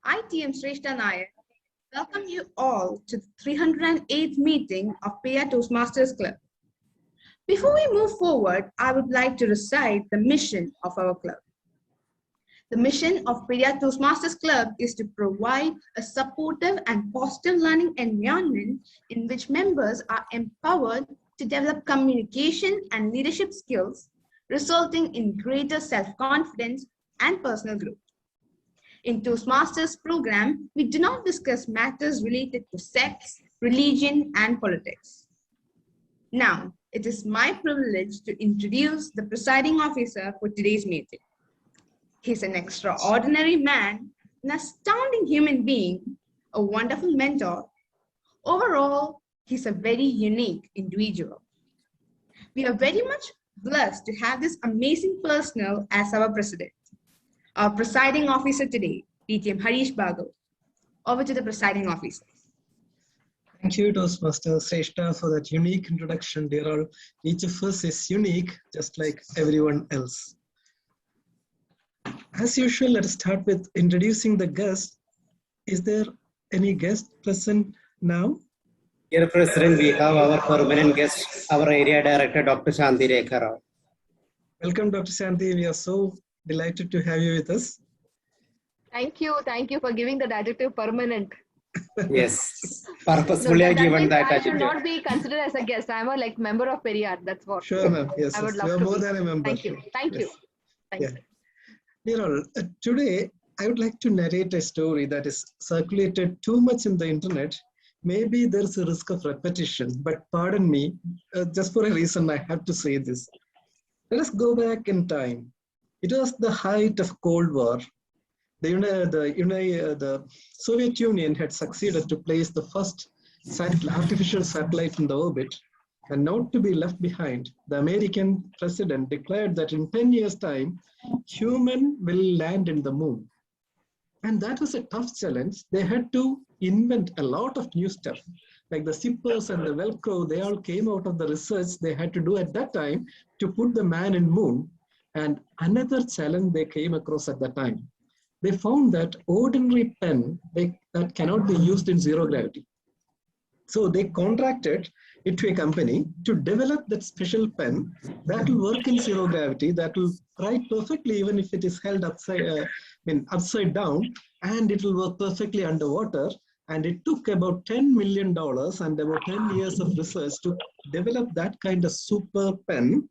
I, TM Shrestha Nayak, welcome you all to the 308th meeting of Periyar Toastmasters Club. Before we move forward, I would like to recite the mission of our club. The mission of Periyar Toastmasters Club is to provide a supportive and positive learning environment in which members are empowered to develop communication and leadership skills, resulting in greater self-confidence and personal growth. In Toastmasters program, we do not discuss matters related to sex, religion, and politics. Now, it is my privilege to introduce the presiding officer for today's meeting. He's an extraordinary man, an astounding human being, a wonderful mentor. Overall, he's a very unique individual. We are very much blessed to have this amazing personnel as our president. Our presiding officer today, DTM Harish Bhagel. Over to the presiding officer. Thank you, Toastmaster Shrestha, for that unique introduction, dear all. Each of us is unique, just like everyone else. As usual, let us start with introducing the guest. Is there any guest present now? Dear President, we have our permanent guest, our area director, Dr. Shanti Rekha Rao. Welcome, Dr. Shanti. We are so delighted to have you with us. Thank you for giving that adjective permanent. Yes, purposefully I given that I adjective. should not be considered as a guest. I am a member of Periyar. That's what. Sure, ma'am. Yes, I would yes. love You are to more be. than a member. Thank you. Thank Yes. you. Thank Yeah. you. Dear all, today I would like to narrate a story that is circulated too much in the internet. Maybe there's a risk of repetition, but pardon me, just for a reason I have to say this. Let us go back in time. It was the height of Cold War. The Soviet Union had succeeded to place the first artificial satellite in the orbit, and not to be left behind, the American president declared that in 10 years' time, human will land in the moon. And that was a tough challenge. They had to invent a lot of new stuff, like the zippers and the Velcro. They all came out of the research they had to do at that time to put the man in moon. And another challenge they came across at that time, they found that ordinary pen that cannot be used in zero gravity. So they contracted it to a company to develop that special pen that will work in zero gravity, that will write perfectly even if it is held upside down, and it will work perfectly underwater. And it took about $10 million and about 10 years of research to develop that kind of super pen.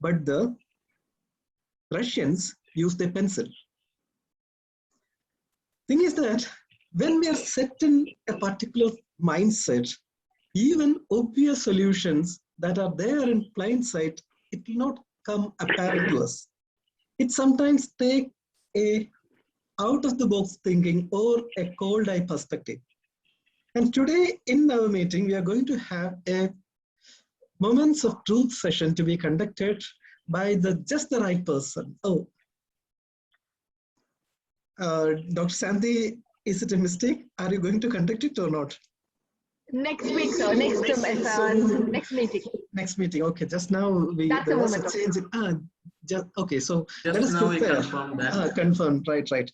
But the Russians used a pencil. Thing is that when we are set in a particular mindset, even obvious solutions that are there in plain sight, it will not come apparent to us. It sometimes takes a out-of-the-box thinking or a cold eye perspective. And today in our meeting, we are going to have a Moments of Truth session to be conducted by just the right person. Dr. Shanti, is it a mistake? Are you going to conduct it or not? Next week, sir. Next meeting. Next meeting. Okay. Just now That's there was moment a change. Okay. So just let us now prepare. we confirmed that. Confirmed. Right.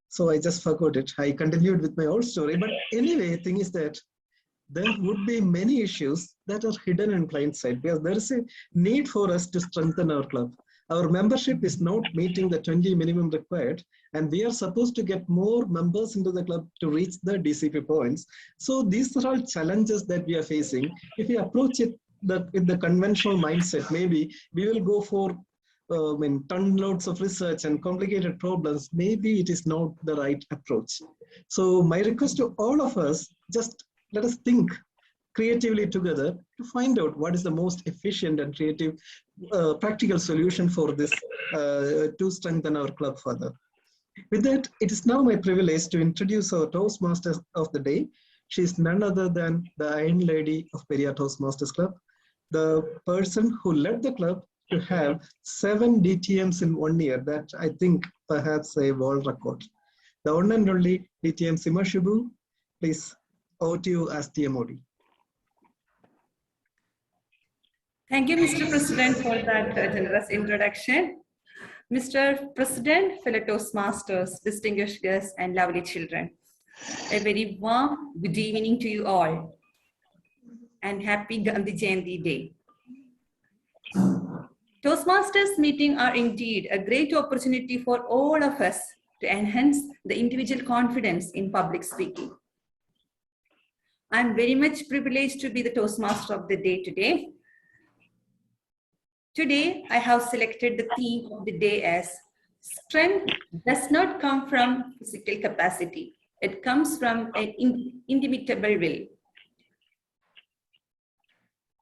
So I just forgot it. I continued with my old story. But anyway, thing is that there would be many issues that are hidden in plain sight because there is a need for us to strengthen our club. Our membership is not meeting the 20 minimum required, and we are supposed to get more members into the club to reach the DCP points. So these are all challenges that we are facing. If we approach it with the conventional mindset, maybe we will go for ton loads of research and complicated problems. Maybe it is not the right approach. So my request to all of us, just let us think creatively together to find out what is the most efficient and creative, practical solution for this to strengthen our club further. With that, it is now my privilege to introduce our Toastmasters of the day. She is none other than the Iron Lady of Periyar Toastmasters Club, the person who led the club to have 7 DTMs in 1 year. That I think perhaps a world record. The one and only DTM Sima Shibu, please, over to you as TMOD. Thank you, Mr. President, for that generous introduction. Mr. President, fellow Toastmasters, distinguished guests, and lovely children, a very warm good evening to you all, and happy Gandhi Jayanti Day. Toastmasters meeting are indeed a great opportunity for all of us to enhance the individual confidence in public speaking. I'm very much privileged to be the Toastmaster of the day today. Today, I have selected the theme of the day as strength does not come from physical capacity. It comes from an indomitable will.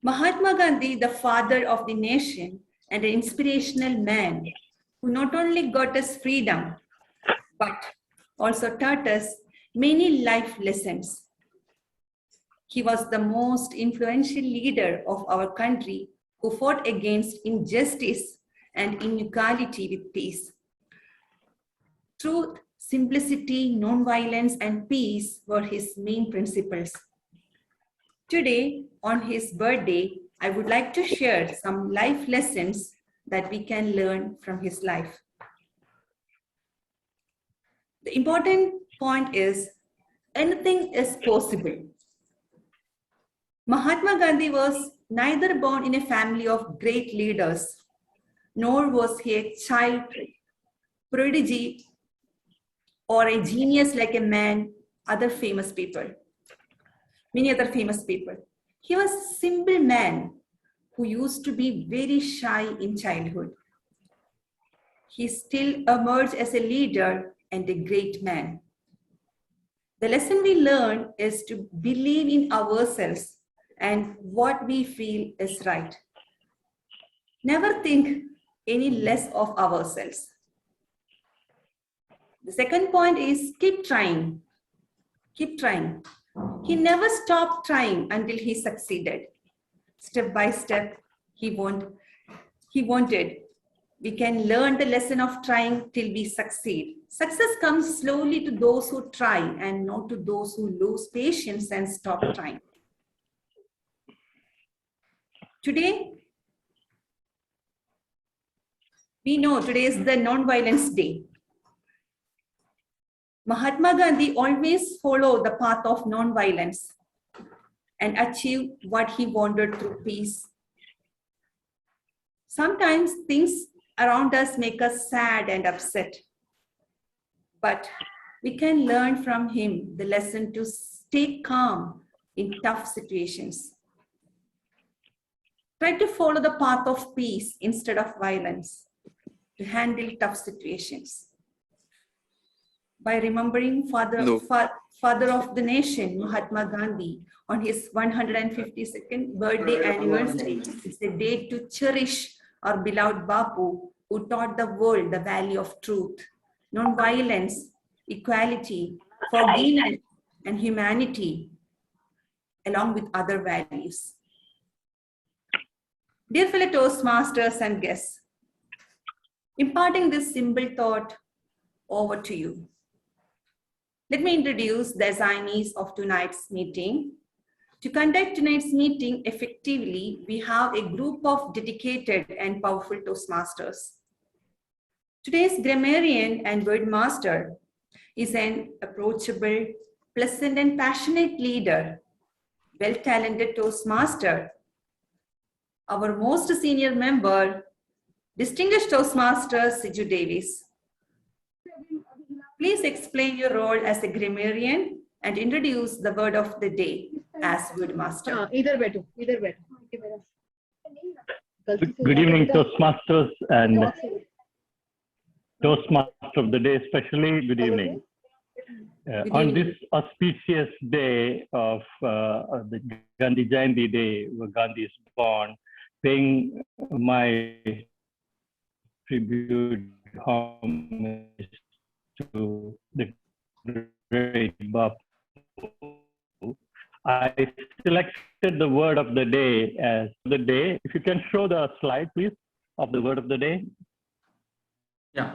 Mahatma Gandhi, the father of the nation and an inspirational man who not only got us freedom, but also taught us many life lessons. He was the most influential leader of our country who fought against injustice and inequality with peace. Truth, simplicity, nonviolence, and peace were his main principles. Today, on his birthday, I would like to share some life lessons that we can learn from his life. The important point is anything is possible. Mahatma Gandhi was neither born in a family of great leaders, nor was he a child prodigy or a genius like many other famous people. He was a simple man who used to be very shy in childhood. He still emerged as a leader and a great man. The lesson we learn is to believe in ourselves and what we feel is right. Never think any less of ourselves. The second point is keep trying. Keep trying. He never stopped trying until he succeeded. Step by step, he wanted. We can learn the lesson of trying till we succeed. Success comes slowly to those who try and not to those who lose patience and stop trying. Today, we know today is the non-violence day. Mahatma Gandhi always followed the path of non-violence and achieved what he wanted through peace. Sometimes things around us make us sad and upset, but we can learn from him the lesson to stay calm in tough situations. Try to follow the path of peace instead of violence to handle tough situations. By remembering father of the nation, Mahatma Gandhi, on his 152nd birthday anniversary, it's a day to cherish our beloved Bapu, who taught the world the value of truth, non-violence, equality, forgiveness, and humanity, along with other values. Dear fellow Toastmasters and guests, imparting this simple thought over to you. Let me introduce the assignees of tonight's meeting. To conduct tonight's meeting effectively, we have a group of dedicated and powerful Toastmasters. Today's grammarian and word master is an approachable, pleasant, and passionate leader, well-talented Toastmaster. Our most senior member, distinguished Toastmaster Siju Davis. Please explain your role as a grammarian and introduce the word of the day as word master. Either Good evening, Toastmasters and Toastmaster of the day, especially good evening. On this auspicious day of the Gandhi Jayanti Day, where Gandhi is born, paying my tribute homage to the great Bapu, I selected the word of the day as the day. If you can show the slide, please, of the word of the day. Yeah.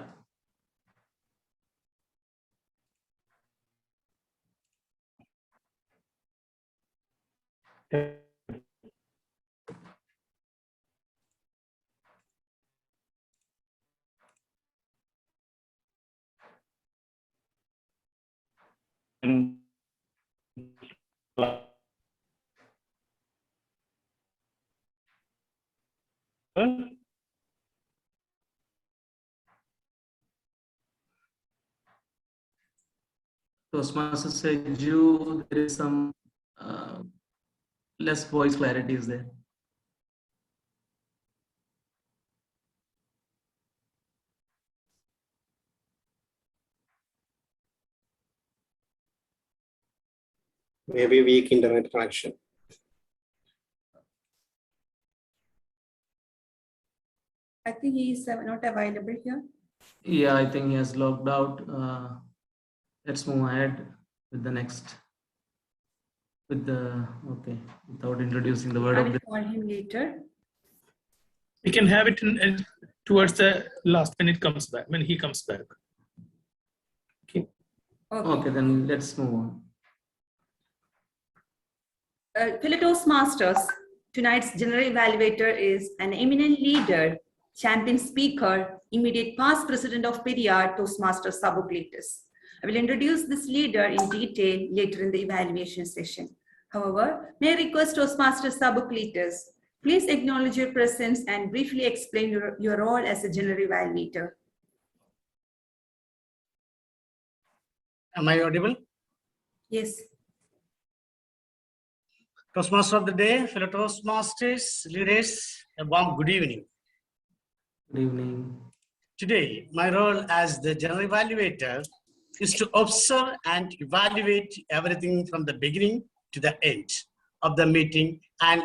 audible? Toastmasters said you, there is some less voice clarity is there. Maybe weak internet connection. I think he is not available here. Yeah, I think he has logged out. Let's move ahead with the next. Okay, without introducing the word I of will the call him later. We can have it towards the last when it comes back, when he comes back. Okay, then let's move on. Fellow Toastmasters, tonight's general evaluator is an eminent leader, champion speaker, immediate past president of Periyar, Toastmasters Sabuklitis. I will introduce this leader in detail later in the evaluation session. However, may I request Toastmasters Sabuklitis, please acknowledge your presence and briefly explain your role as a general evaluator. Am I audible? Yes. Toastmaster of the day, fellow Toastmasters, leaders, a warm good evening. Good evening. Today, my role as the general evaluator is to observe and evaluate everything from the beginning to the end of the meeting and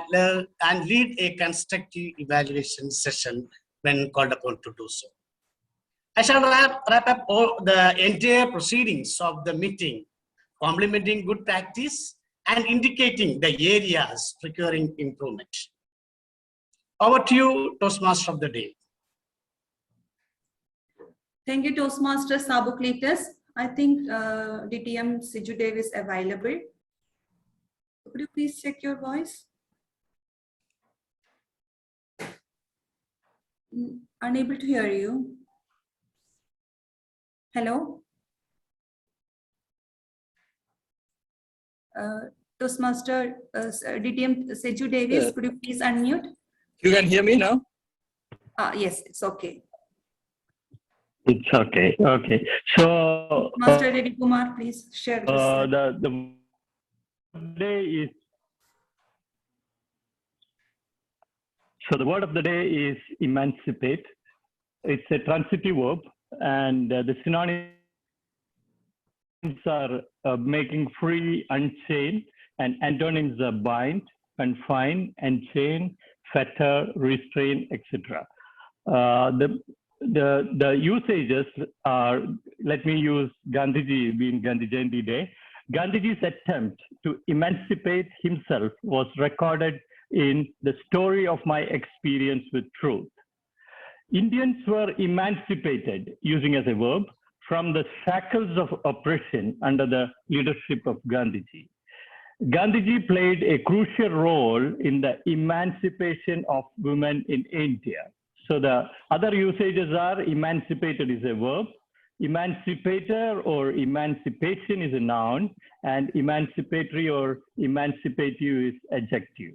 lead a constructive evaluation session when called upon to do so. I shall wrap up all the entire proceedings of the meeting, complementing good practice and indicating the areas requiring improvement. Over to you, Toastmaster of the day. Thank you, Toastmaster Sabuklitis. I think DTM Sijudev is available. Could you please check your voice? Unable to hear you. Hello? Toastmaster DTM Seju Davis, could you please unmute? You can hear me now? Yes, it's okay. It's okay. Okay. So Master Reddy Kumar, please share this. the day is the word of the day is emancipate. It's a transitive verb, and the synonyms are making free, unchain, and antonyms are bind, confine, enchain, fetter, restrain, etc. The usages are, let me use Gandhiji being Gandhi Jayanti Day. Gandhiji's attempt to emancipate himself was recorded in the story of my experience with truth. Indians were emancipated, using as a verb, from the shackles of oppression under the leadership of Gandhiji. Gandhiji played a crucial role in the emancipation of women in India. So the other usages are emancipated is a verb, emancipator or emancipation is a noun, and emancipatory or emancipative is adjective.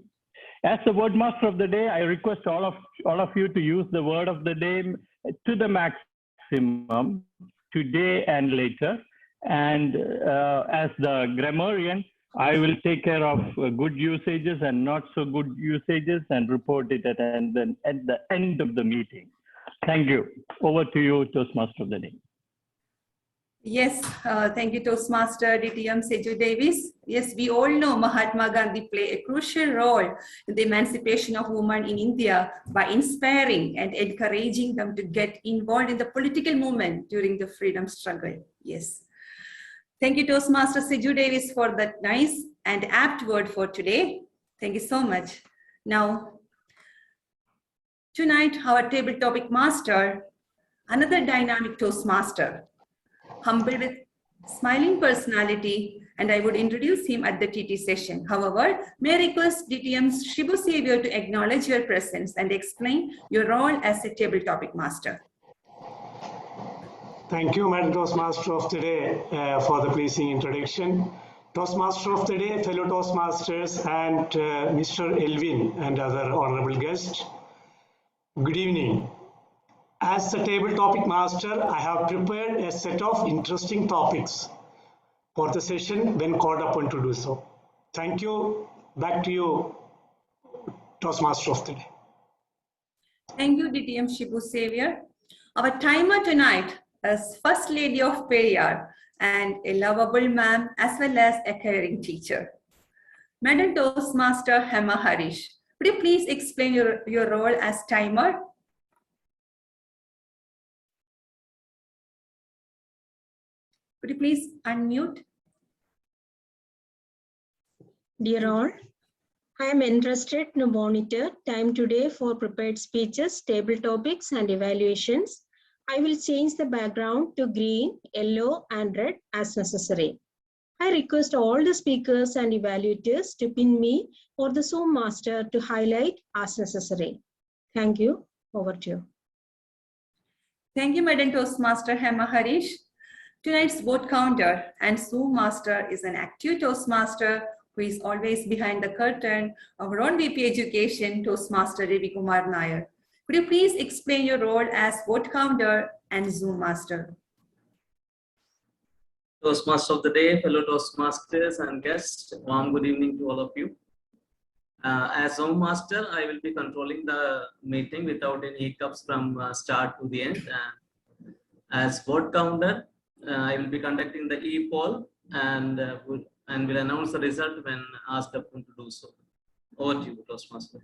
As the word master of the day, I request all of you to use the word of the day to the maximum today and later. And as the grammarian, I will take care of good usages and not so good usages and report it at the end of the meeting. Thank you. Over to you, Toastmaster of the day. Yes, thank you, Toastmaster DTM Seju Davis. Yes, we all know Mahatma Gandhi played a crucial role in the emancipation of women in India by inspiring and encouraging them to get involved in the political movement during the freedom struggle. Yes. Thank you, Toastmaster Seju Davis, for that nice and apt word for today. Thank you so much. Now, tonight, our table topic master, another dynamic Toastmaster, humble with smiling personality, and I would introduce him at the TT session. However, may I request DTM Shibu Savior to acknowledge your presence and explain your role as a table topic master. Thank you, Madam Toastmaster of the Day, for the pleasing introduction. Toastmaster of the Day, fellow Toastmasters, and Mr. Elvin and other honorable guests. Good evening. As the table topic master, I have prepared a set of interesting topics for the session when called upon to do so. Thank you. Back to you, Toastmaster of the day. Thank you, DTM Shibu Savior. Our timer tonight is First Lady of Periyar and a lovable ma'am as well as a caring teacher. Madam Toastmaster Hema Harish, could you please explain your role as timer? Could you please unmute? Dear all, I am interested to monitor time today for prepared speeches, table topics, and evaluations. I will change the background to green, yellow, and red as necessary. I request all the speakers and evaluators to pin me or the Zoom master to highlight as necessary. Thank you. Over to you. Thank you, Madam Toastmaster Hema Harish. Tonight's vote counter and Zoom master is an active Toastmaster who is always behind the curtain of our own VP Education, Toastmaster Ravi Kumar Nair. Could you please explain your role as vote counter and Zoom master? Toastmaster of the day, fellow Toastmasters and guests, warm good evening to all of you. As Zoom master, I will be controlling the meeting without any hiccups from start to the end. As vote counter, I will be conducting the e-poll and will announce the result when asked upon to do so. Over to you, Toastmaster.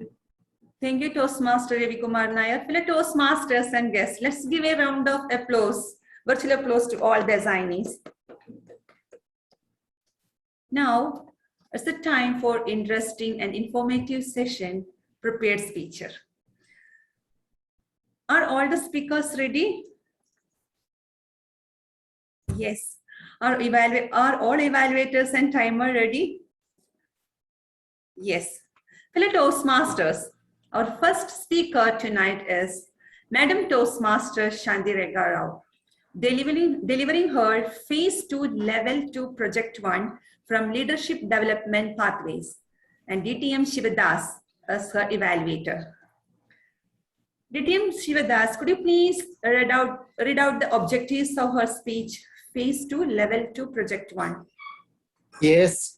Thank you, Toastmaster Ravi Kumar Nair. Fellow Toastmasters and guests, let's give a round of applause, virtual applause to all the designees. Now, it's the time for interesting and informative session, prepared speaker. Are all the speakers ready? Yes. Are all evaluators and timer ready? Yes. Fellow Toastmasters, our first speaker tonight is Madam Toastmaster Shanti Rekha Rao, delivering her Phase 2 Level 2 Project 1 from Leadership Development Pathways, and DTM Shivadas as her evaluator. DTM Shivadas, could you please read out the objectives of her speech, Phase 2 Level 2 Project 1? Yes,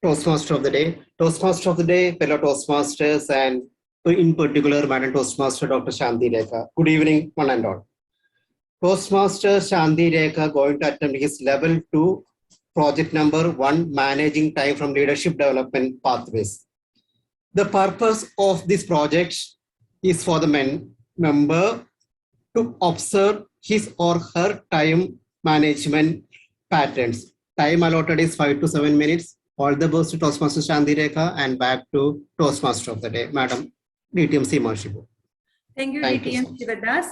Toastmaster of the day. Toastmaster of the day, fellow Toastmasters, and in particular, Madam Toastmaster Dr. Shanti Rekha. Good evening, one and all. Toastmaster Shanti Rekha going to attempt his level 2 project number 1, managing time from leadership development pathways. The purpose of this project is for the member to observe his or her time management patterns. Time allotted is 5 to 7 minutes. All the best to Toastmaster Shanti Rekha, and back to Toastmaster of the day, Madam DTM Shibu. Thank you, DTM Shivadas.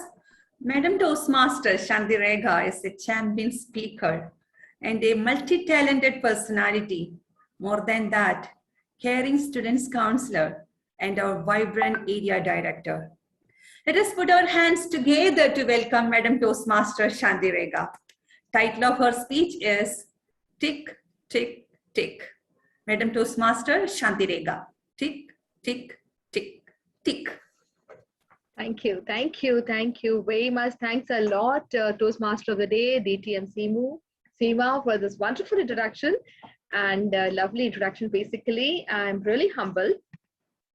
Madam Toastmaster Shanti Rekha is a champion speaker and a multi-talented personality. More than that, caring students counselor and our vibrant area director. Let us put our hands together to welcome Madam Toastmaster Shanti Rekha. Title of her speech is Tick, Tick, Tick. Madam Toastmaster Shanti Rekha. Tick, tick, tick, tick. Thank you very much. Thanks a lot, Toastmaster of the day, DTM Seema, for this wonderful introduction and lovely introduction. Basically, I'm really humbled.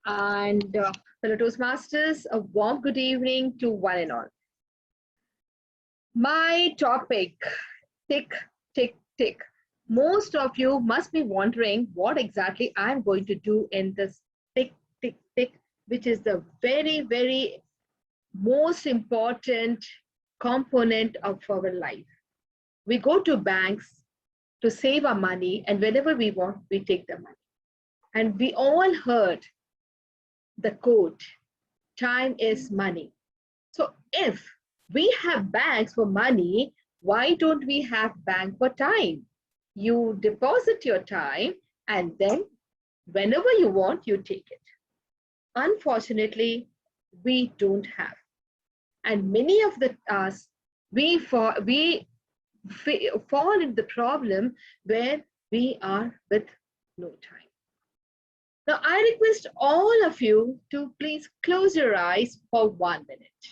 And fellow Toastmasters, a warm good evening to one and all. My topic, tick, tick, tick. Most of you must be wondering what exactly I'm going to do in this tick, tick, tick, which is the very, very most important component of our life. We go to banks to save our money, and whenever we want, we take the money. And we all heard the quote, time is money. So if we have banks for money, why don't we have bank for time? You deposit your time and then whenever you want, you take it. Unfortunately, we don't have. And many of us, we fall into the problem where we are with no time. Now, I request all of you to please close your eyes for 1 minute.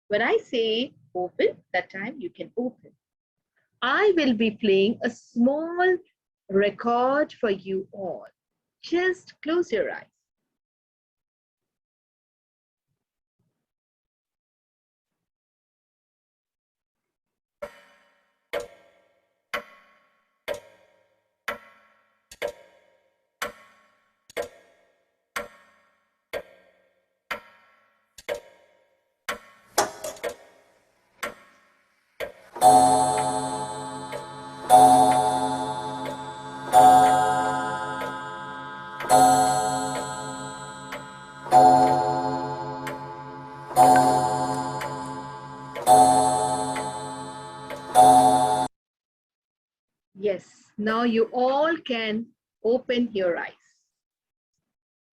When I say open, that time you can open. I will be playing a small record for you all. Just close your eyes. Yes, now you all can open your eyes.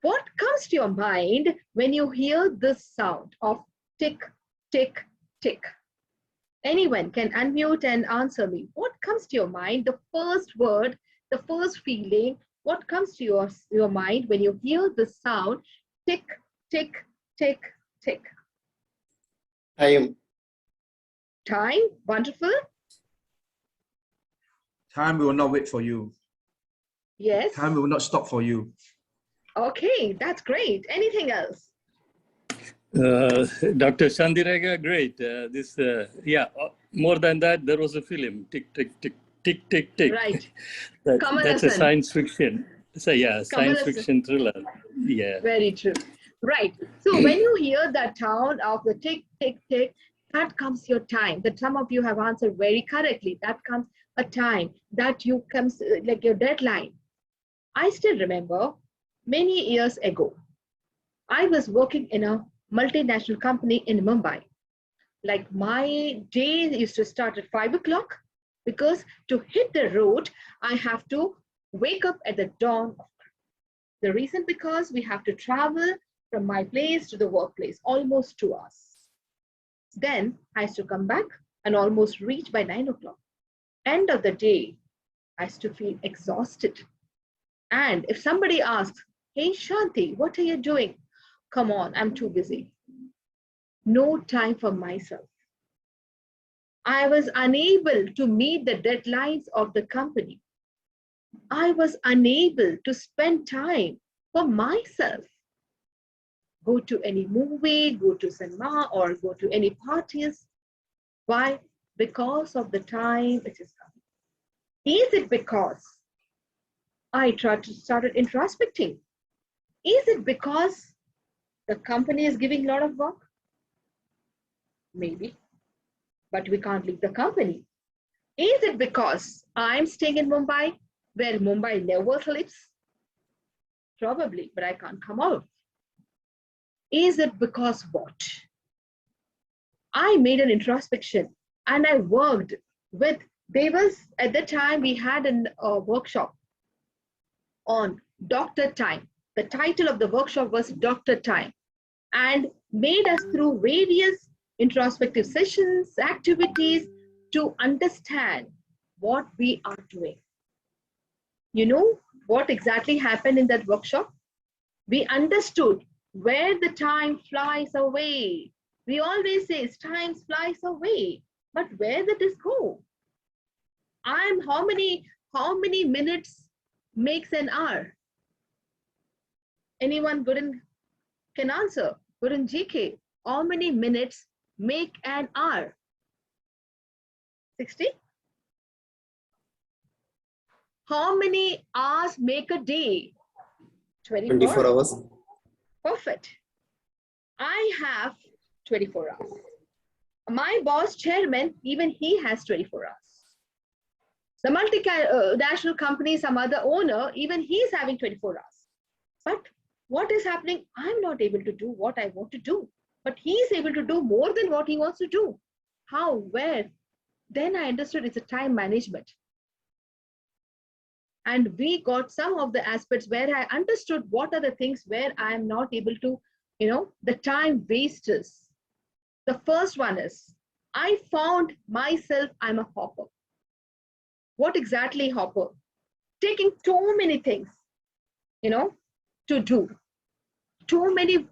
What comes to your mind when you hear this sound of tick, tick, tick? Anyone can unmute and answer me. What comes to your mind? The first word, the first feeling, what comes to your mind when you hear the sound tick, tick, tick, tick? Time. Time, wonderful. Time will not wait for you. Yes. Time will not stop for you. Okay, that's great. Anything else? Dr. Shandirega, great. More than that, there was a film, Tick, Tick, Tick, Tick, Tick, Tick. Right. That's a science fiction. So yeah, science fiction thriller. Yeah. Very true. Right. So when you hear that sound of the tick, tick, tick, that comes your time. That some of you have answered very correctly. That comes a time that you comes like your deadline. I still remember many years ago, I was working in a multinational company in Mumbai. Like my day used to start at 5 o'clock because to hit the road, I have to wake up at the dawn. The reason because we have to travel from my place to the workplace, almost 2 hours. Then I used to come back and almost reach by 9 o'clock. End of the day, I used to feel exhausted. And if somebody asks, hey Shanti, what are you doing? Come on, I'm too busy. No time for myself. I was unable to meet the deadlines of the company. I was unable to spend time for myself. Go to any movie, go to cinema, or go to any parties. Why? Because of the time it is coming. Is it because I started introspecting? Is it because the company is giving a lot of work? Maybe, but we can't leave the company. Is it because I'm staying in Mumbai, where Mumbai never sleeps? Probably, but I can't come out. Is it because what? I made an introspection and I worked with, at the time we had a workshop on Doctor Time. The title of the workshop was Doctor Time, and made us through various introspective sessions, activities to understand what we are doing. You know what exactly happened in that workshop? We understood where the time flies away. We always say time flies away, but where did this go? How many minutes makes an hour? Anyone can answer? Good in GK. How many minutes make an hour? 60? How many hours make a day? 24 hours. Perfect. I have 24 hours. My boss, chairman, even he has 24 hours. The multinational company, some other owner, even he's having 24 hours. But what is happening? I'm not able to do what I want to do, but he's able to do more than what he wants to do. How? Where? Then I understood it's a time management. And we got some of the aspects where I understood what are the things where I am not able to, the time wasters. The first one is, I found myself, I'm a hopper. What exactly hopper? Taking too many things, to do, too many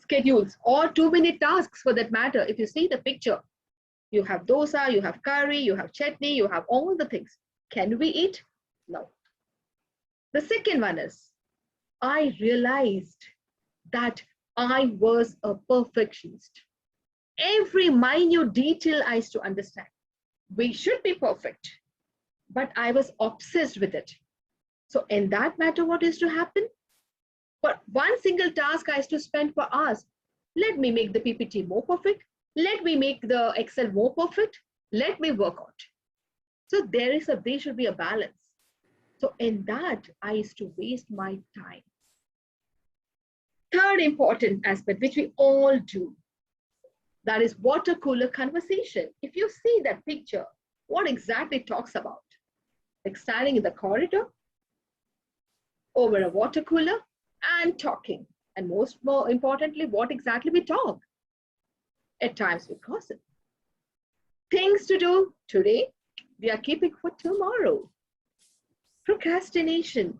schedules or too many tasks for that matter. If you see the picture, you have dosa, you have curry, you have chutney, you have all the things. Can we eat? No. The second one is, I realized that I was a perfectionist. Every minute detail I used to understand. We should be perfect, but I was obsessed with it. So in that matter, what is to happen? For one single task, I used to spend for hours. Let me make the PPT more perfect. Let me make the Excel more perfect. Let me work out. So there should be a balance. So in that, I used to waste my time. Third important aspect, which we all do, that is water cooler conversation. If you see that picture, what exactly it talks about? Like standing in the corridor, over a water cooler, and talking. And more importantly, what exactly we talk? At times we gossip. Things to do today, we are keeping for tomorrow. Procrastination.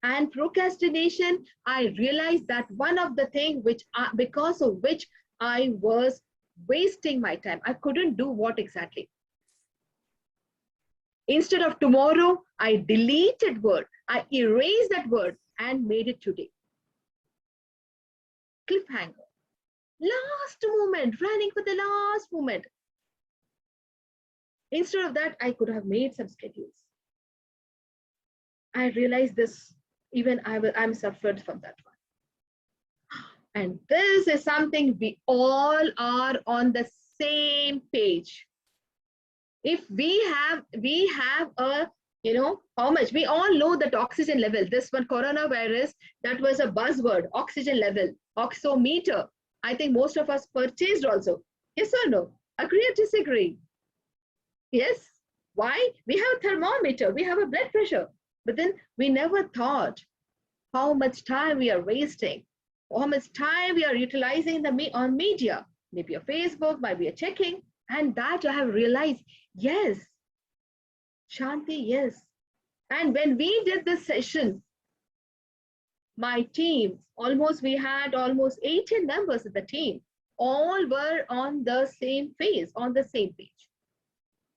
And procrastination, I realized that one of the things because of which I was wasting my time. I couldn't do what exactly? Instead of tomorrow, I deleted word. I erased that word and made it today. Cliffhanger. Last moment, running for the last moment. Instead of that, I could have made some schedules. I realized this, even I'm suffered from that one. And this is something we all are on the same page. If we have a, how much, we all know that oxygen level, this one coronavirus, that was a buzzword, oxygen level, oxometer. I think most of us purchased also. Yes or no? Agree or disagree? Yes. Why? We have a thermometer, we have a blood pressure, but then we never thought how much time we are wasting, how much time we are utilizing on media, maybe a Facebook, maybe a checking, and that I have realized, yes, Shanti, yes. And when we did this session, my team, we had almost 18 members of the team, all were on the same phase, on the same page.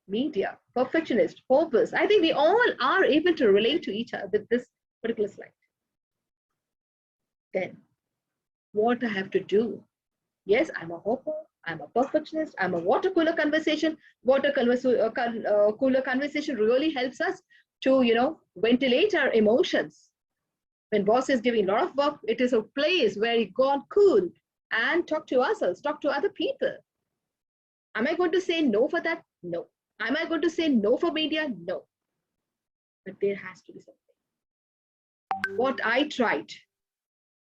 Media, perfectionist, hopeless. I think we all are able to relate to each other with this particular slide. Then, what I have to do? Yes, I'm a hopper, I'm a perfectionist, I'm a water cooler conversation. Water cooler conversation really helps us to, ventilate our emotions. When boss is giving a lot of work, it is a place where you go on cool and talk to ourselves, talk to other people. Am I going to say no for that? No. Am I going to say no for media? No. But there has to be something. What I tried,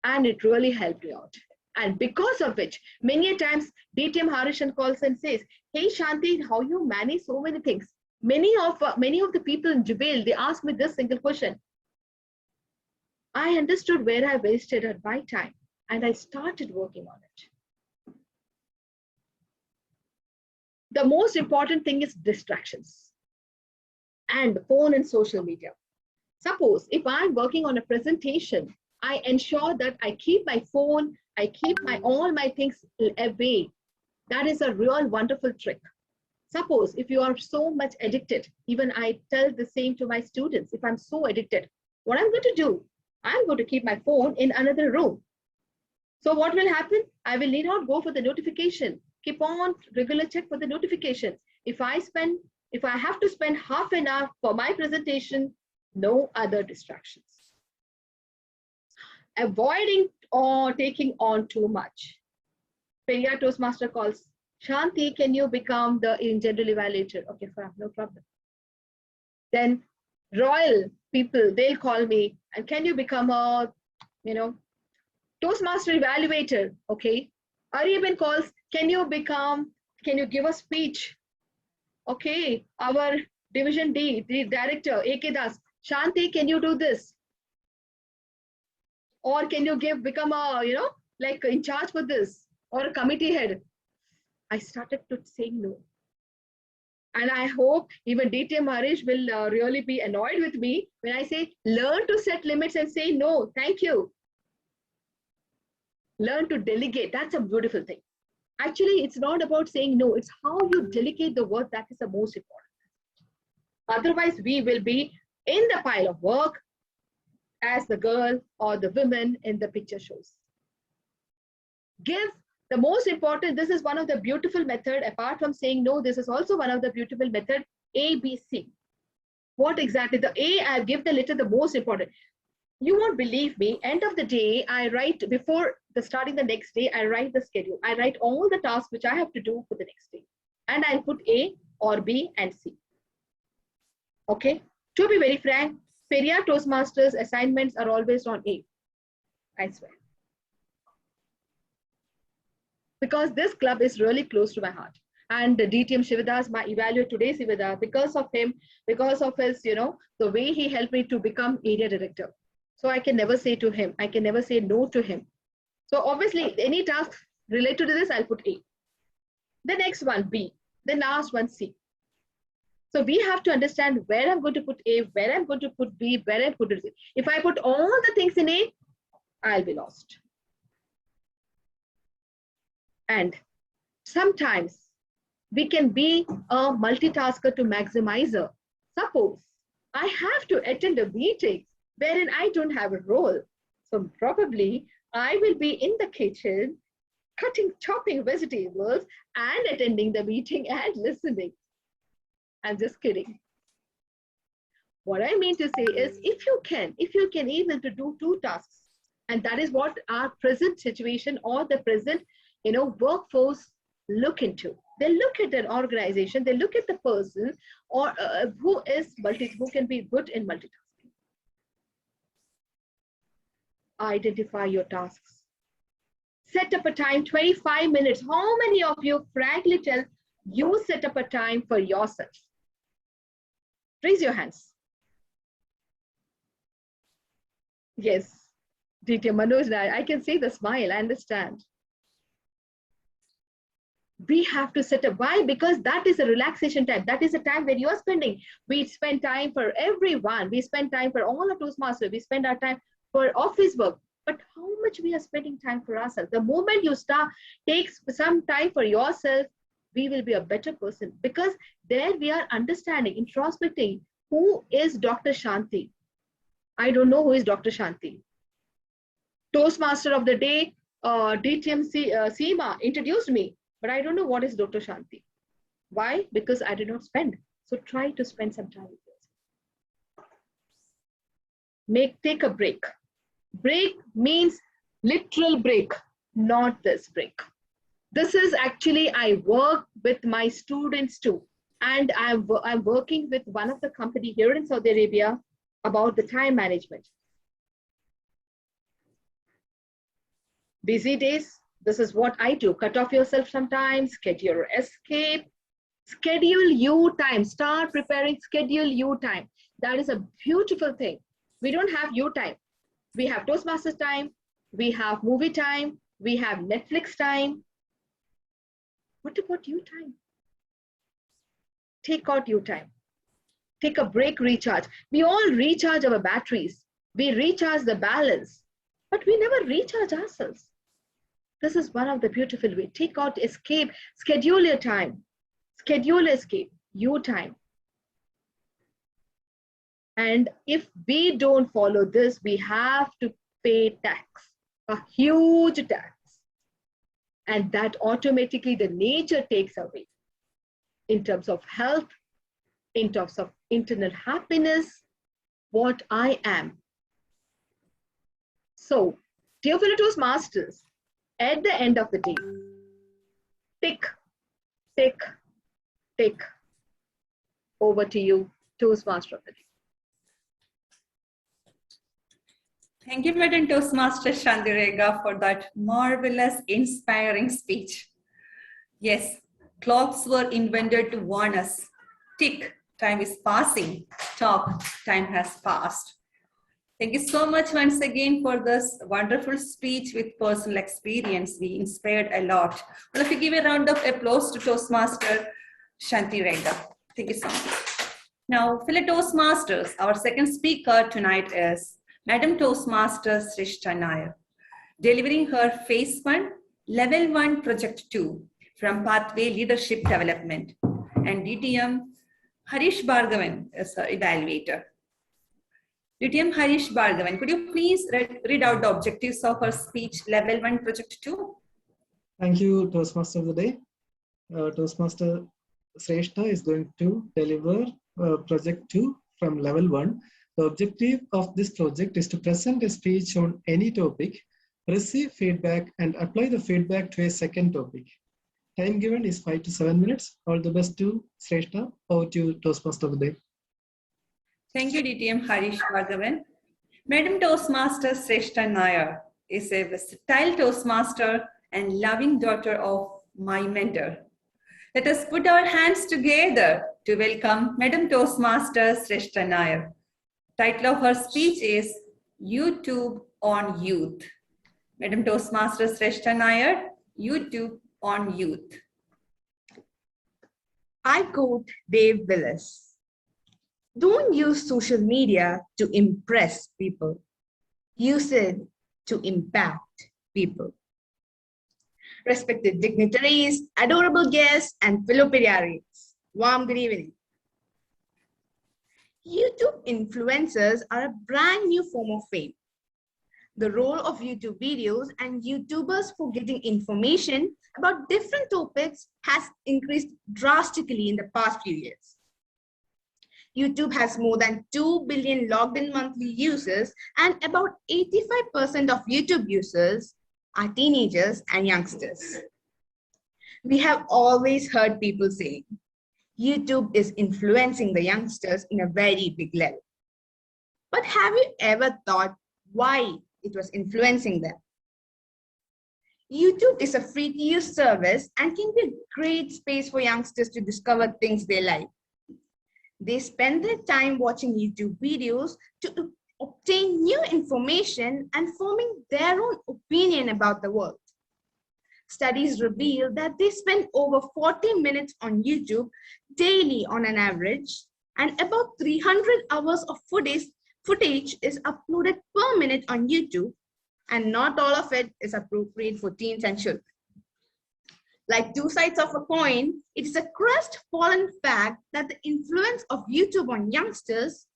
and it really helped me out. And because of which, many a times, DTM Harishan calls and says, hey Shanti, how you manage so many things? Many of the people in Jubail, they ask me this single question. I understood where I wasted my time, and I started working on it. The most important thing is distractions and phone and social media. Suppose if I'm working on a presentation, I ensure that I keep my phone, I keep all my things away. That is a real wonderful trick. Suppose if you are so much addicted, even I tell the same to my students, if I'm so addicted, what I'm going to do, I'm going to keep my phone in another room. So what will happen? I will need not go for the notification. Keep on regular check for the notifications. If I have to spend half an hour for my presentation, no other distractions. Avoiding or taking on too much. Periyar Toastmaster calls, Shanti, can you become the general evaluator? Okay, fine, no problem. Then royal people, they'll call me, and can you become a, Toastmaster evaluator? Okay. Arabian calls, can you give a speech? Okay, our division D, the director, AK Das, Shanti, can you do this? Or can you become a, like in charge for this, or a committee head? I started to say no. And I hope even DTM Harish will really be annoyed with me when I say, learn to set limits and say no, thank you. Learn to delegate. That's a beautiful thing. Actually, it's not about saying no. It's how you delegate the work that is the most important. Otherwise, we will be in the pile of work as the girl or the women in the picture shows. Give the most important, this is one of the beautiful method, apart from saying no, this is also one of the beautiful method, ABC. What exactly? The A, I give the letter the most important. You won't believe me, end of the day, I write, before the starting the next day, I write the schedule. I write all the tasks which I have to do for the next day. And I'll put A or B and C. Okay, to be very frank, Periyar Toastmasters assignments are always on A, I swear. Because this club is really close to my heart. And DTM Shivadas, my evaluator today, Shivada, because of him, because of his, the way he helped me to become area director. So I can never say to him, I can never say no to him. So obviously, any task related to this, I'll put A. The next one, B. The last one, C. So we have to understand where I'm going to put A, where I'm going to put B, where I'm going to put C. If I put all the things in A, I'll be lost. And sometimes we can be a multitasker to maximizer. Suppose I have to attend a meeting wherein I don't have a role. So probably I will be in the kitchen, chopping vegetables and attending the meeting and listening. I'm just kidding. What I mean to say is, if you can able to do two tasks, and that is what our present situation or the present, workforce look into. They look at an organization, they look at the person or who can be good in multitasking. Identify your tasks. Set up a time, 25 minutes. How many of you frankly tell you set up a time for yourself? Raise your hands. Yes, DT Manoj, I can see the smile, I understand. We have to set up. Why? Because that is a relaxation time. That is a time where you are spending. We spend time for everyone. We spend time for all the Toastmasters. We spend our time for office work. But how much we are spending time for ourselves? The moment you take some time for yourself, we will be a better person, because there we are understanding, introspecting who is Dr. Shanti. I don't know who is Dr. Shanti. Toastmaster of the day, DTM Seema introduced me, but I don't know what is Dr. Shanti. Why? Because I did not spend. So try to spend some time with yourself. Take a break. Break means literal break, not this break. This is actually, I work with my students too. And I'm working with one of the company here in Saudi Arabia about the time management. Busy days, this is what I do. Cut off yourself sometimes, schedule your escape, schedule you time, start preparing, schedule you time. That is a beautiful thing. We don't have you time. We have Toastmasters time, we have movie time, we have Netflix time. What about you time? Take out you time. Take a break, recharge. We all recharge our batteries. We recharge the balance, but we never recharge ourselves. This is one of the beautiful ways. Take out escape, schedule your time. Schedule escape, you time. And if we don't follow this, we have to pay tax, a huge tax. And that automatically the nature takes away in terms of health, in terms of internal happiness, what I am. So, dear fellow Toastmasters, at the end of the day, tick, tick, tick. Over to you, Toastmaster of the day. Thank you, Madam Toastmaster Shantirega, for that marvelous, inspiring speech. Yes, clocks were invented to warn us. Tick, time is passing. Stop, time has passed. Thank you so much once again for this wonderful speech with personal experience. We inspired a lot. Well, if you give a round of applause to Toastmaster Shantirega. Thank you so much. Now, fellow Toastmasters, our second speaker tonight is Madam Toastmaster Shrishta Nair, delivering her Phase 1, Level 1, Project 2 from Pathway Leadership Development. And DTM Harish Bhargavan is her evaluator. DTM Harish Bhargavan, could you please read out the objectives of her speech, Level 1, Project 2? Thank you, Toastmaster of the Day. Toastmaster Shrestha is going to deliver Project 2 from Level 1. The objective of this project is to present a speech on any topic, receive feedback, and apply the feedback to a second topic. Time given is 5 to 7 minutes. All the best to Shrestha. Over to you, Toastmaster of the Day. Thank you, DTM Harish Bhargavan. Madam Toastmaster Shrestha Nair is a versatile Toastmaster and loving daughter of my mentor. Let us put our hands together to welcome Madam Toastmaster Shrestha Nair. Title of her speech is YouTube on Youth. Madam Toastmaster Shrestha Nair, YouTube on Youth. I quote Dave Willis. Don't use social media to impress people. Use it to impact people. Respected dignitaries, adorable guests, and fellow Periyarians, warm good evening. YouTube influencers are a brand new form of fame. The role of YouTube videos and YouTubers for getting information about different topics has increased drastically in the past few years. YouTube has more than 2 billion logged in monthly users, and about 85% of YouTube users are teenagers and youngsters. We have always heard people saying, YouTube is influencing the youngsters in a very big level. But have you ever thought why it was influencing them? YouTube is a free-to-use service and can be a great space for youngsters to discover things they like. They spend their time watching YouTube videos to obtain new information and forming their own opinion about the world. Studies reveal that they spend over 40 minutes on YouTube daily on an average, and about 300 hours of footage is uploaded per minute on YouTube, and not all of it is appropriate for teens and children. Like two sides of a coin, it is a crestfallen fact that the influence of YouTube on youngsters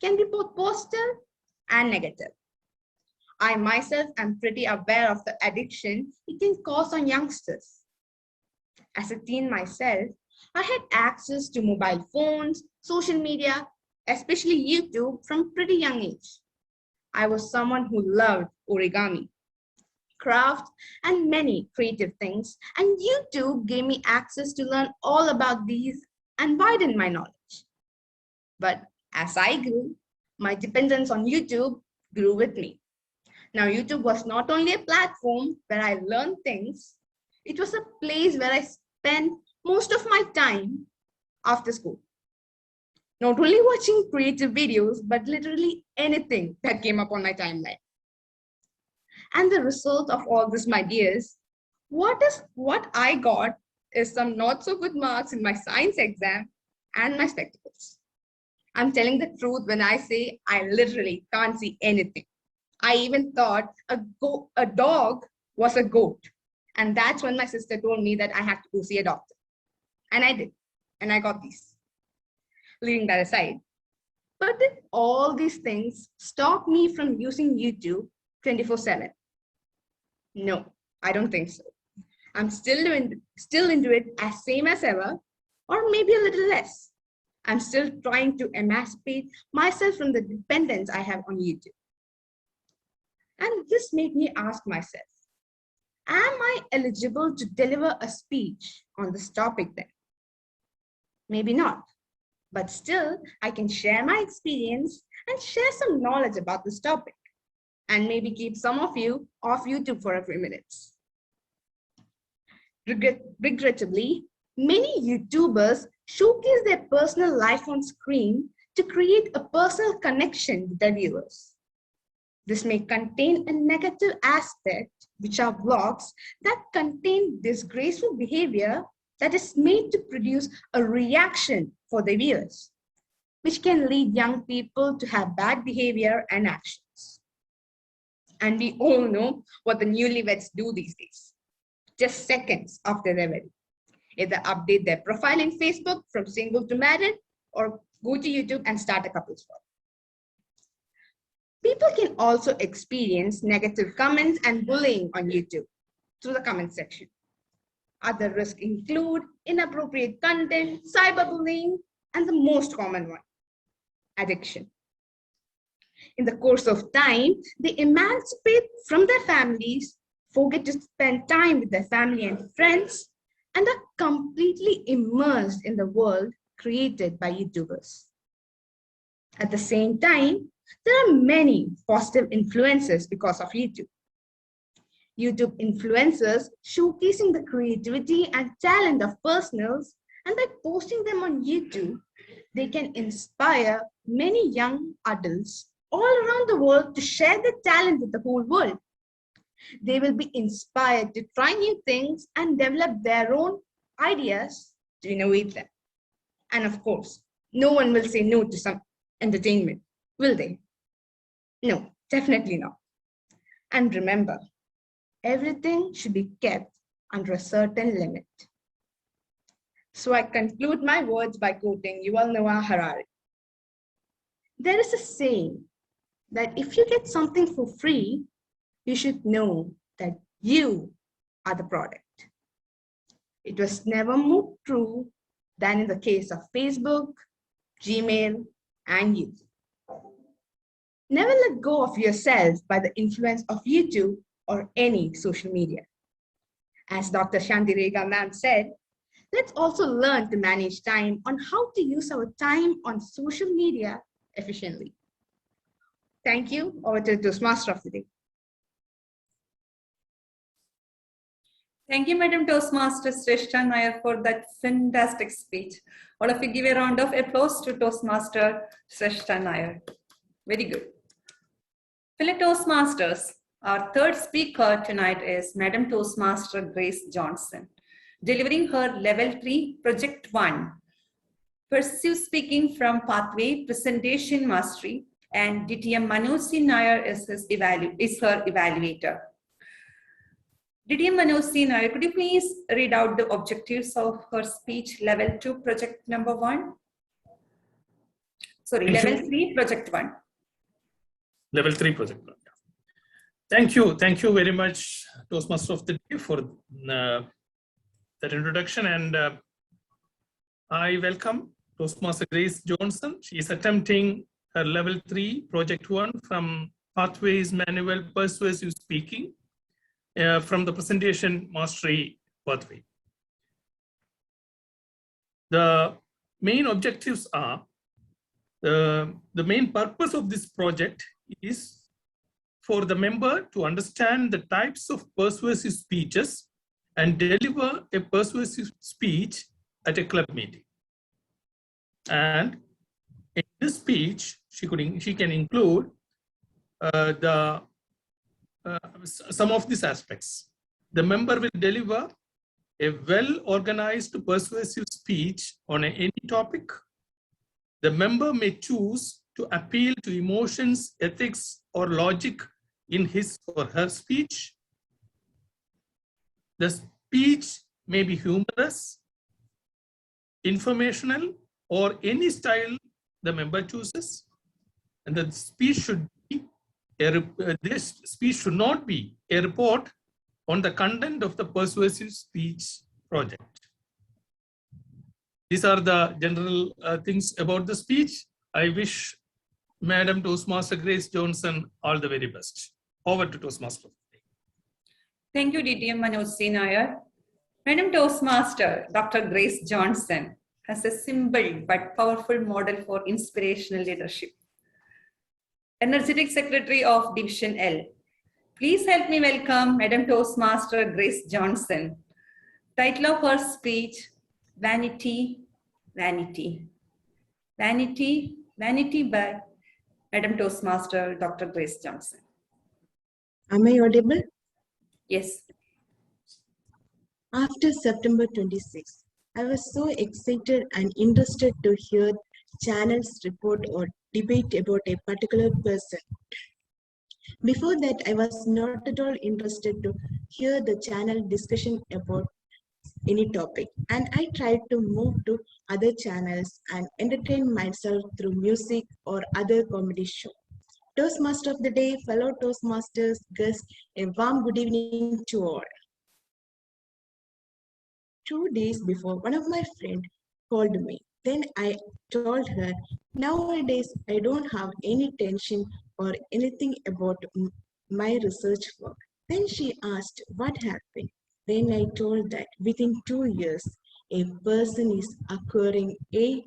can be both positive and negative. I myself am pretty aware of the addiction it can cause on youngsters. As a teen myself, I had access to mobile phones, social media, especially YouTube, from pretty young age. I was someone who loved origami, craft, and many creative things, and YouTube gave me access to learn all about these and widen my knowledge. But as I grew, my dependence on YouTube grew with me. Now, YouTube was not only a platform where I learned things, it was a place where I spent most of my time after school. Not only watching creative videos, but literally anything that came up on my timeline. And the result of all this, my dears, what I got is some not so good marks in my science exam and my spectacles. I'm telling the truth when I say I literally can't see anything. I even thought a dog was a goat. And that's when my sister told me that I have to go see a doctor. And I did. And I got these. Leaving that aside. But did all these things stop me from using YouTube 24/7? No, I don't think so. I'm still into it as same as ever, or maybe a little less. I'm still trying to emancipate myself from the dependence I have on YouTube. And this made me ask myself, am I eligible to deliver a speech on this topic then? Maybe not, but still I can share my experience and share some knowledge about this topic, and maybe keep some of you off YouTube for a few minutes. Regrettably, many YouTubers showcase their personal life on screen to create a personal connection with their viewers. This may contain a negative aspect, which are vlogs that contain disgraceful behavior that is made to produce a reaction for the viewers, which can lead young people to have bad behavior and actions. And we all know what the newlyweds do these days. Just seconds after their wedding, either update their profile in Facebook from single to married, or go to YouTube and start a couple's forum. People can also experience negative comments and bullying on YouTube through the comment section. Other risks include inappropriate content, cyberbullying, and the most common one, addiction. In the course of time, they emancipate from their families, forget to spend time with their family and friends, and are completely immersed in the world created by YouTubers. At the same time, there are many positive influences because of YouTube. YouTube influencers showcasing the creativity and talent of personals, and by posting them on YouTube, they can inspire many young adults all around the world to share their talent with the whole world. They will be inspired to try new things and develop their own ideas to innovate them. And of course, no one will say no to some entertainment, will they? No, definitely not. And remember, everything should be kept under a certain limit. So I conclude my words by quoting Yuval Noah Harari. There is a saying that if you get something for free, you should know that you are the product. It was never more true than in the case of Facebook, Gmail, and YouTube. Never let go of yourself by the influence of YouTube or any social media. As Dr. Shanti Rega ma'am said, let's also learn to manage time on how to use our time on social media efficiently. Thank you. Over to the Toastmaster of the day. Thank you, Madam Toastmaster Shrestha Nair, for that fantastic speech. All of you give a round of applause to Toastmaster Shrestha Nair. Very good. Fellow Toastmasters, our third speaker tonight is Madam Toastmaster Grace Johnson, delivering her Level 3 Project 1, Persive Speaking from Pathway Presentation Mastery, and DTM Manoj Nair is her evaluator. DTM Manoj Nair, could you please read out the objectives of her speech, Level 2 Project number 1? Sorry, Level 3 Project 1. Level 3 Project 1. Thank you. Thank you very much, Toastmaster of the Day, for that introduction. And I welcome Toastmaster Grace Johnson. She is attempting her Level 3 Project 1 from Pathways Manual Persuasive Speaking from the Presentation Mastery Pathway. The main objectives are, the main purpose of this project is for the member to understand the types of persuasive speeches and deliver a persuasive speech at a club meeting. And in this speech, she can include some of these aspects. The member will deliver a well-organized persuasive speech on any topic. The member may choose to appeal to emotions, ethics, or logic in his or her speech. The speech may be humorous, informational, or any style the member chooses. And the speech should be this speech should not be a report on the content of the persuasive speech project. These are the general things about the speech. I wish Madam Toastmaster Grace Johnson all the very best. Over to Toastmaster. Thank you, DTM Manoj Nair. Madam Toastmaster Dr. Grace Johnson has a simple but powerful model for inspirational leadership. Energetic Secretary of Division L. Please help me welcome Madam Toastmaster Grace Johnson. Title of her speech, Vanity, Vanity. Vanity, Vanity by Madam Toastmaster Dr. Grace Johnson. Am I audible? Yes. After September 26, I was so excited and interested to hear channels report or debate about a particular person. Before that, I was not at all interested to hear the channel discussion about any topic, and I tried to move to other channels and entertain myself through music or other comedy show. Toastmaster of the day, fellow Toastmasters, guests, a warm good evening to all. 2 days before, one of my friends called me. Then I told her, nowadays I don't have any tension or anything about my research work. Then she asked what happened. Then I told that within 2 years, a person is acquiring 8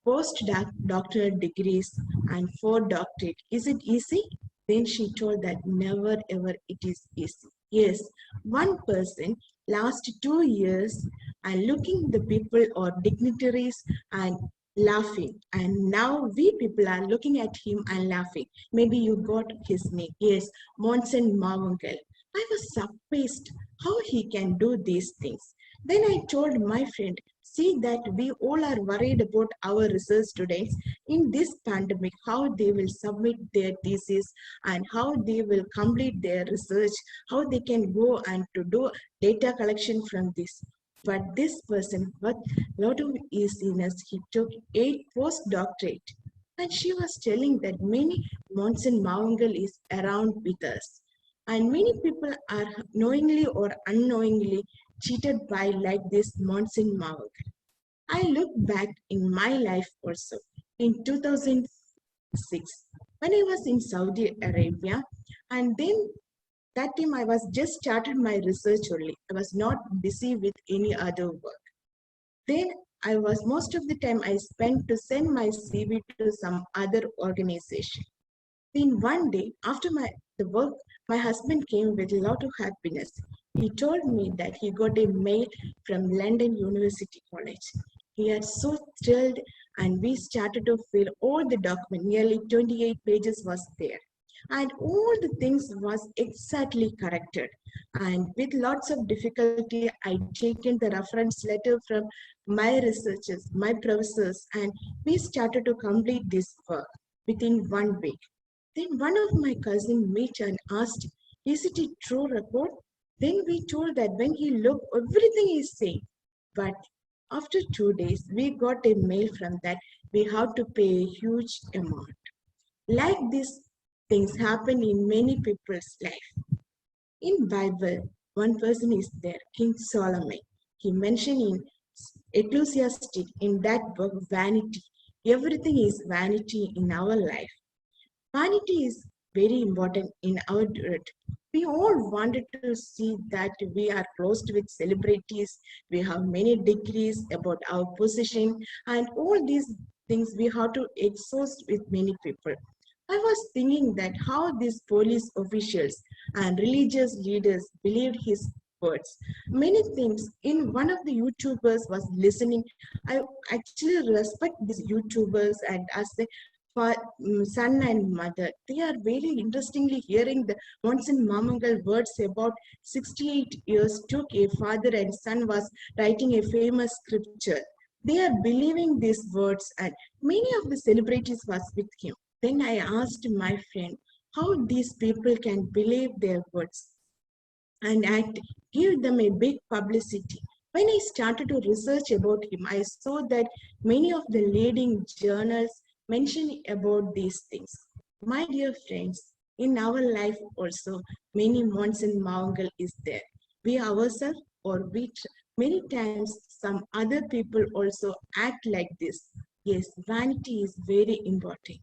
postdoctoral degrees and 4 doctorate. Is it easy? Then she told that never ever it is easy. Yes, one person last 2 years and looking the people or dignitaries and laughing, and now we people are looking at him and laughing. Maybe you got his name. Yes, Monson Mavangal. I was surprised how he can do these things. Then I told my friend, see that we all are worried about our research students in this pandemic, how they will submit their thesis and how they will complete their research, how they can go and to do data collection from this. But this person, with lot of easiness, he took 8 postdoctorate. And she was telling that many Monson Mavangal is around with us. And many people are knowingly or unknowingly cheated by like this Monson Mavangal. I look back in my life also. In 2006, when I was in Saudi Arabia, and then that time I was just started my research only. I was not busy with any other work. Then I was most of the time I spent to send my CV to some other organization. Then one day after the work, my husband came with a lot of happiness. He told me that he got a mail from London University College. He was so thrilled, and we started to fill all the document. Nearly 28 pages was there, and all the things was exactly corrected. And with lots of difficulty, I taken the reference letter from my researchers, my professors, and we started to complete this work within 1 week. Then one of my cousin met and asked, is it a true report? Then we told that when he looked, everything is same. But after 2 days, we got a mail from that we have to pay a huge amount. Like these things happen in many people's life. In Bible, one person is there, King Solomon. He mentioned in Ecclesiastic in that book, vanity. Everything is vanity in our life. Vanity is very important in our dirt. We all wanted to see that we are closed with celebrities, we have many degrees about our position, and all these things we have to exhaust with many people. I was thinking that how these police officials and religious leaders believed his words. Many things in one of the YouTubers was listening. I actually respect these YouTubers and as the son and mother. They are very interestingly hearing the Monson Mamangal words about 68 years took a father and son was writing a famous scripture. They are believing these words and many of the celebrities was with him. Then I asked my friend how these people can believe their words and act, give them a big publicity. When I started to research about him, I saw that many of the leading journals mention about these things. My dear friends, in our life also, many Monson Mavangal is there. We ourselves or many times some other people also act like this. Yes, vanity is very important.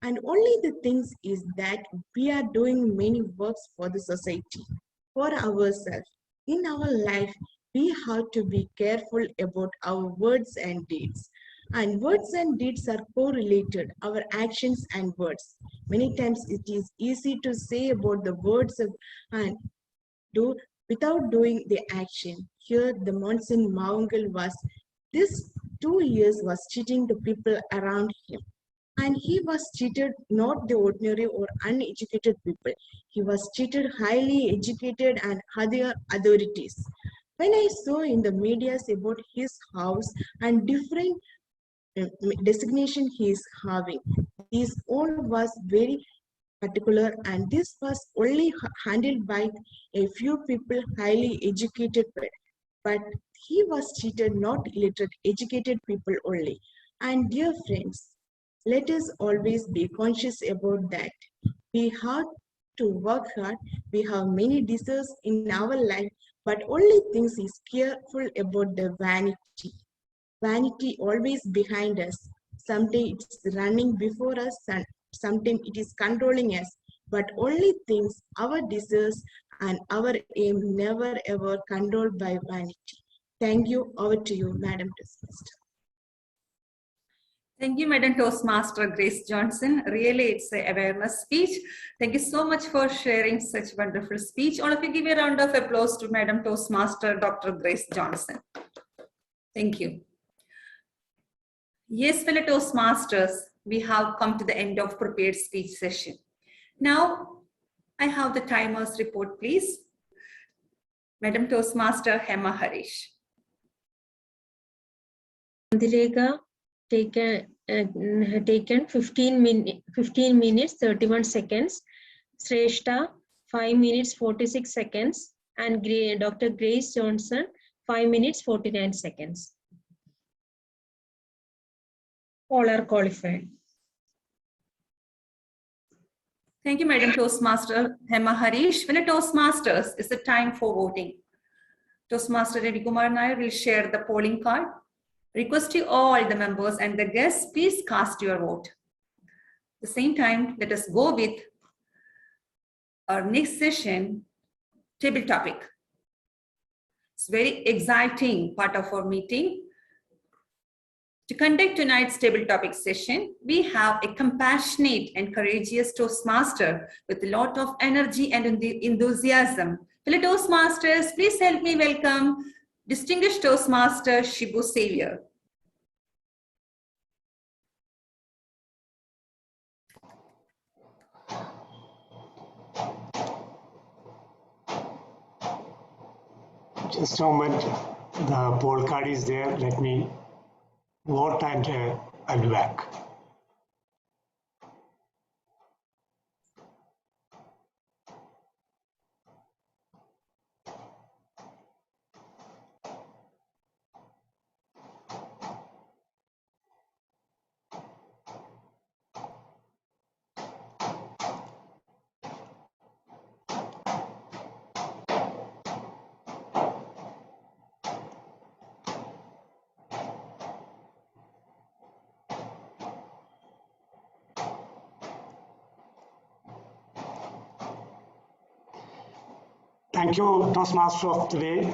And only the things is that we are doing many works for the society, for ourselves. In our life, we have to be careful about our words and deeds. And words and deeds are correlated, our actions and words. Many times it is easy to say about the words and do without doing the action. Here the Monson Mavangal was, this 2 years was cheating the people around him. And he was treated not the ordinary or uneducated people. He was treated highly educated and other authorities. When I saw in the media about his house and different designation he is having, these all was very particular, and this was only handled by a few people highly educated, but he was cheated not illiterate educated people only. And dear friends, let us always be conscious about that. We have to work hard. We have many desires in our life, but only things is careful about the vanity. Vanity always behind us. Sometimes it's running before us, and sometimes it is controlling us. But only things, our desires and our aim never ever controlled by vanity. Thank you. Over to you, Madam Toastmaster. Thank you, Madam Toastmaster Grace Johnson. Really, it's an awareness speech. Thank you so much for sharing such wonderful speech. All of you give a round of applause to Madam Toastmaster Dr. Grace Johnson. Thank you. Yes, fellow Toastmasters, we have come to the end of prepared speech session. Now, I have the timers report, please. Madam Toastmaster Hema Harish. Direka taken 15 minutes 31 seconds. Shrestha 5 minutes 46 seconds, and Dr. Grace Johnson 5 minutes 49 seconds. All are qualified. Thank you, Madam Toastmaster Hema Harish. Fellow Toastmasters, it's the time for voting. Toastmaster Ravi Kumar Nair will share the polling card. Request to all the members and the guests, please cast your vote. At the same time, let us go with our next session, table topic. It's a very exciting part of our meeting. To conduct tonight's table topic session, we have a compassionate and courageous Toastmaster with a lot of energy and enthusiasm. Fellow Toastmasters, please help me welcome distinguished Toastmaster Shibu Savior. Just a moment, the poll card is there. Let me vote and I'll be back. Thank you, Toastmaster of the Day,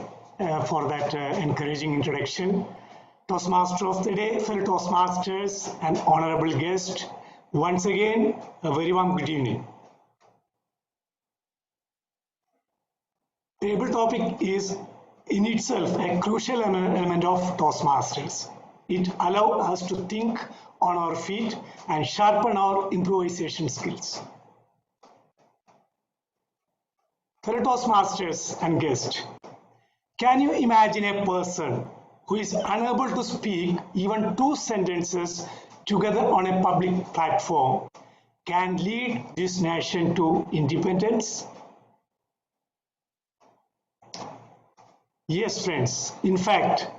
for that encouraging introduction. Toastmaster of the Day, fellow Toastmasters and honorable guest, once again, a very warm good evening. Table topic is in itself a crucial element of Toastmasters. It allows us to think on our feet and sharpen our improvisation skills. Fellow Toastmasters and guests, can you imagine a person who is unable to speak even 2 sentences together on a public platform can lead this nation to independence? Yes, friends. In fact,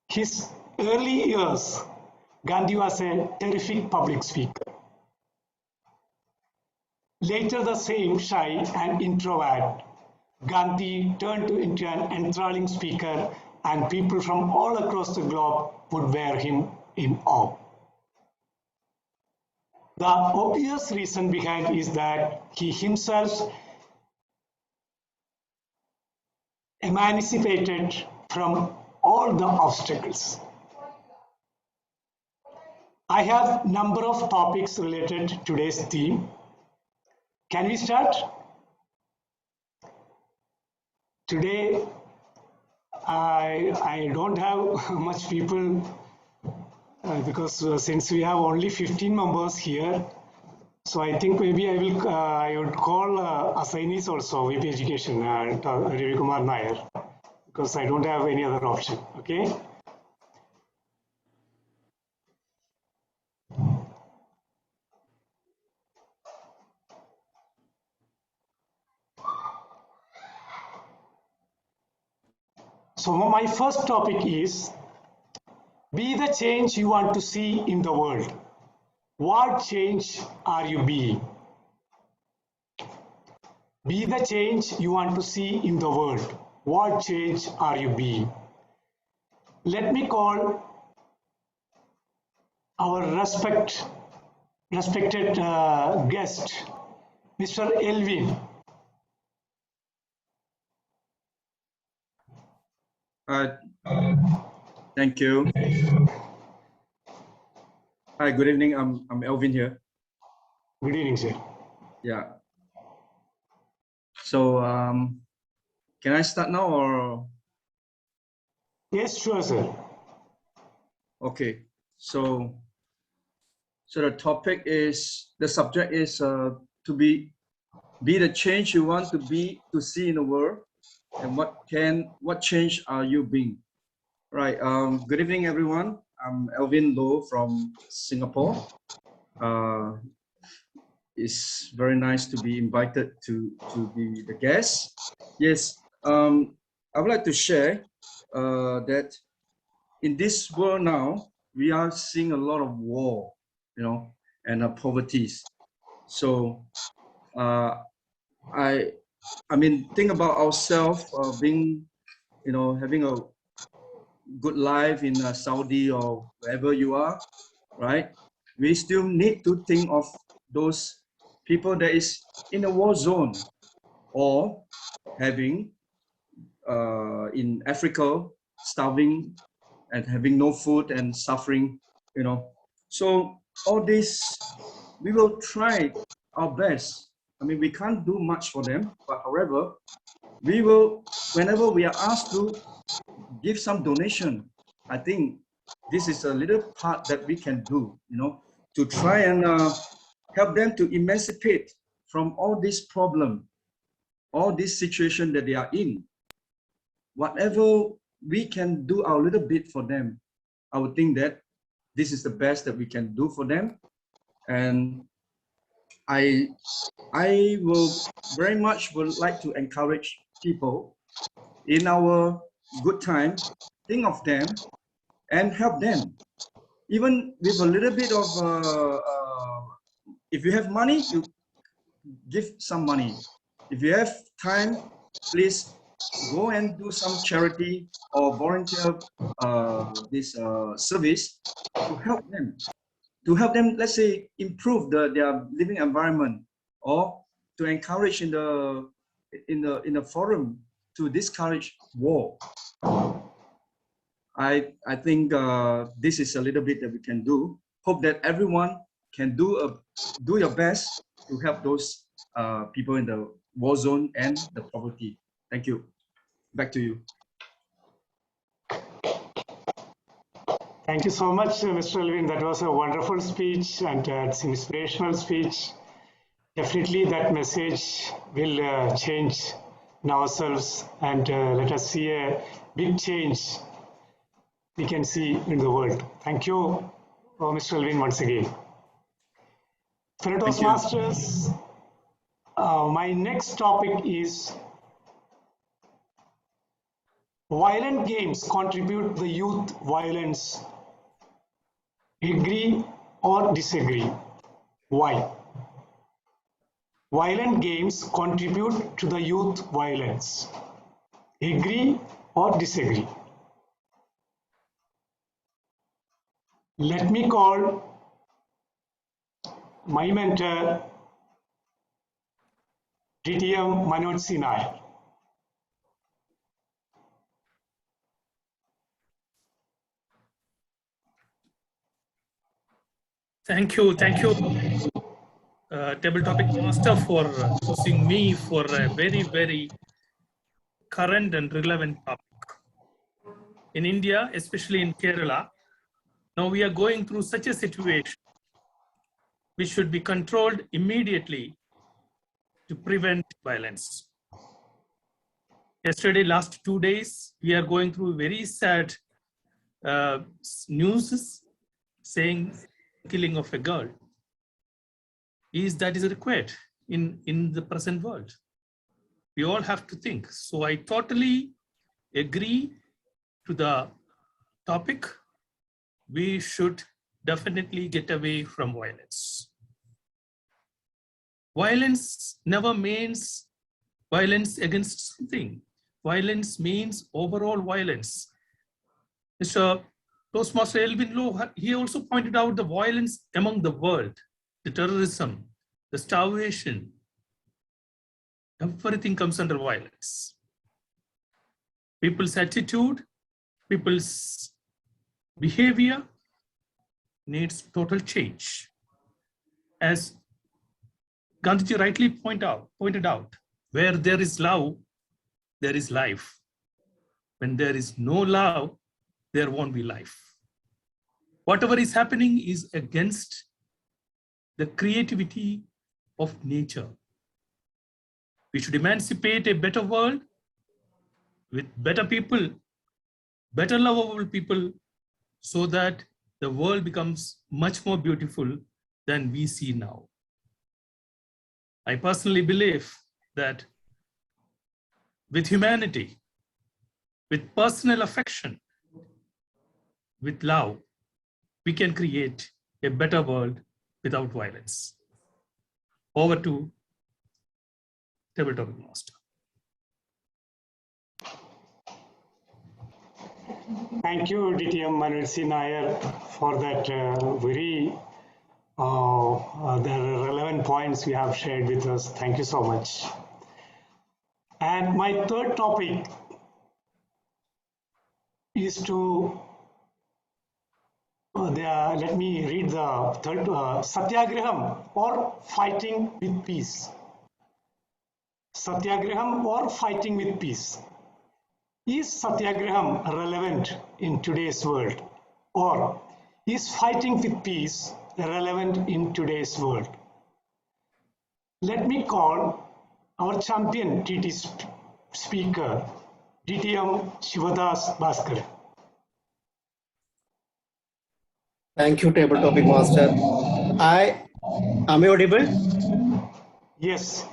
his early years, Gandhi was a terrific public speaker. Later, the same shy and introvert, Gandhi turned into an enthralling speaker, and people from all across the globe would wear him in awe. The obvious reason behind is that he himself emancipated from all the obstacles. I have a number of topics related to today's theme. Can we start? Today, I don't have much people because since we have only 15 members here, so I think maybe I would call assignees also, VP Education, Ravi Kumar Nair, because I don't have any other option. Okay. So my first topic is be the change you want to see in the world. What change are you being? Be the change you want to see in the world. What change are you being? Let me call our respected guest, Mr. Elvin. Thank you. Hi, good evening. I'm Elvin here. Good evening, sir. Yeah. So, can I start now or? Yes, sure, sir. Okay. So the topic is, the subject is to be the change you want to see in the world, and what change are you being? Right. Good evening, everyone. I'm Elvin Loh from Singapore. It's very nice to be invited to be the guest. Yes. I would like to share that in this world now, we are seeing a lot of war, and poverties. So I mean, think about ourselves being, having a good life in Saudi or wherever you are, right? We still need to think of those people that is in a war zone or having in Africa starving and having no food and suffering, So all this, we will try our best. I mean, we can't do much for them, but however, we will, whenever we are asked to give some donation, I think this is a little part that we can do, to try and help them to emancipate from all this problem, all this situation that they are in. Whatever we can do our little bit for them, I would think that this is the best that we can do for them. And I will very much would like to encourage people in our good time, think of them and help them. Even with a little bit of, if you have money, you give some money. If you have time, please go and do some charity or volunteer this service to help them, let's say, improve their living environment, or to encourage in the forum to discourage war. I think this is a little bit that we can do. Hope that everyone can do your best to help those people in the war zone and the poverty. Thank you. Back to you. Thank you so much, Mr. Elvin. That was a wonderful speech, and it's an inspirational speech. Definitely that message will change in ourselves, and let us see a big change we can see in the world. Thank you, Mr. Elvin, once again. Fellow Toastmasters, my next topic is violent games contribute to the youth violence. Agree or disagree? Why? Violent games contribute to the youth violence. Agree or disagree? Let me call my mentor, DTM Manoj Sinai. Thank you, Table Topic Master, for choosing me for a very, very current and relevant topic. In India, especially in Kerala, now we are going through such a situation which should be controlled immediately to prevent violence. Yesterday, last 2 days, we are going through very sad news saying killing of a girl. That is required in the present world. We all have to think. So I totally agree to the topic. We should definitely get away from violence. Violence never means violence against something. Violence means overall violence. Mr. Toastmaster Elvin Lowe, he also pointed out the violence among the world, the terrorism, the starvation. Everything comes under violence. People's attitude, people's behavior needs total change. As Gandhiji rightly pointed out, where there is love, there is life. When there is no love, there won't be life. Whatever is happening is against the creativity of nature. We should emancipate a better world with better people, better lovable people, so that the world becomes much more beautiful than we see now. I personally believe that with humanity, with personal affection, with love, we can create a better world without violence. Over to Table Topic Master. Thank you, DTM Manirsi Nair, for that very the relevant points you have shared with us. Thank you so much. And my third topic is to, let me read the third, Satyagraham or fighting with peace. Satyagraham or fighting with peace. Is Satyagraham relevant in today's world, or is fighting with peace relevant in today's world? Let me call our champion TT speaker, DTM Shivadas Bhaskar. Thank you, Table Topic Master. Am I audible? Yes.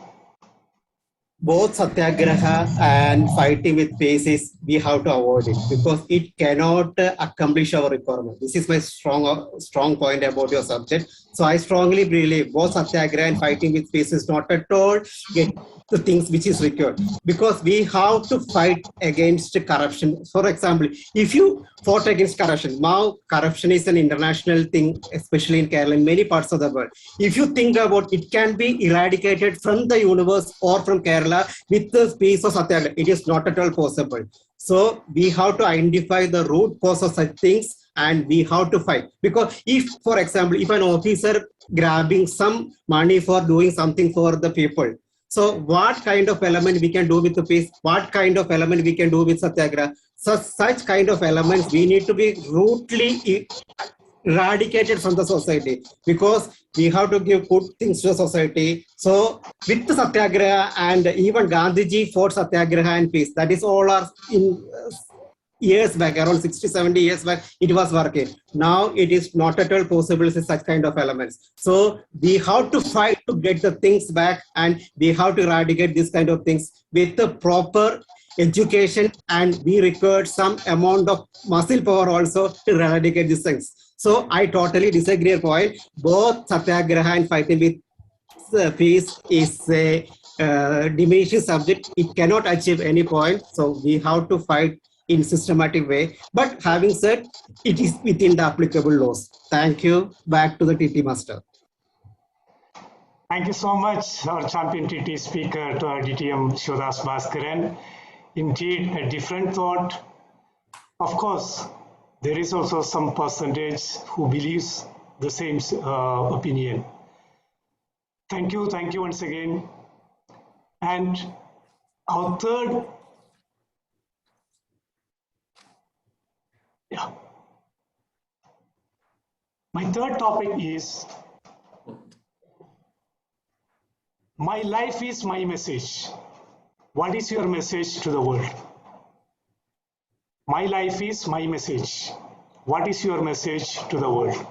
Both satyagraha and fighting with peace is we have to avoid it because it cannot accomplish our requirement. This is my strong point about your subject. So I strongly believe both satyagraha and fighting with peace is not at all get the things which is required, because we have to fight against corruption. For example, if you fought against corruption, now corruption is an international thing, especially in Kerala, in many parts of the world. If you think about it, can be eradicated from the universe or from Kerala with the peace of satyagraha. It is not at all possible. So we have to identify the root cause of such things and we have to fight. Because if, for example, if an officer grabbing some money for doing something for the people, so what kind of element we can do with the peace? What kind of element we can do with satyagraha? So such kind of elements we need to be rudely eradicated from the society, because we have to give good things to the society. So with the satyagraha, and even Gandhiji fought satyagraha and peace, that is all are in years back, around 60-70 years back, it was working. Now it is not at all possible with such kind of elements. So we have to fight to get the things back, and we have to eradicate this kind of things with the proper education, and we require some amount of muscle power also to eradicate these things. So I totally disagree with point. Both satyagraha and fighting with peace is a diminishing subject. It cannot achieve any point. So we have to fight in systematic way. But having said, it is within the applicable laws. Thank you. Back to the TT Master. Thank you so much, our champion TT speaker, to our DTM Shivadas Bhaskaran. Indeed, a different thought. Of course, there is also some percentage who believes the same opinion. Thank you once again. And our third, my third topic is my life is my message. What is your message to the world? My life is my message. What is your message to the world?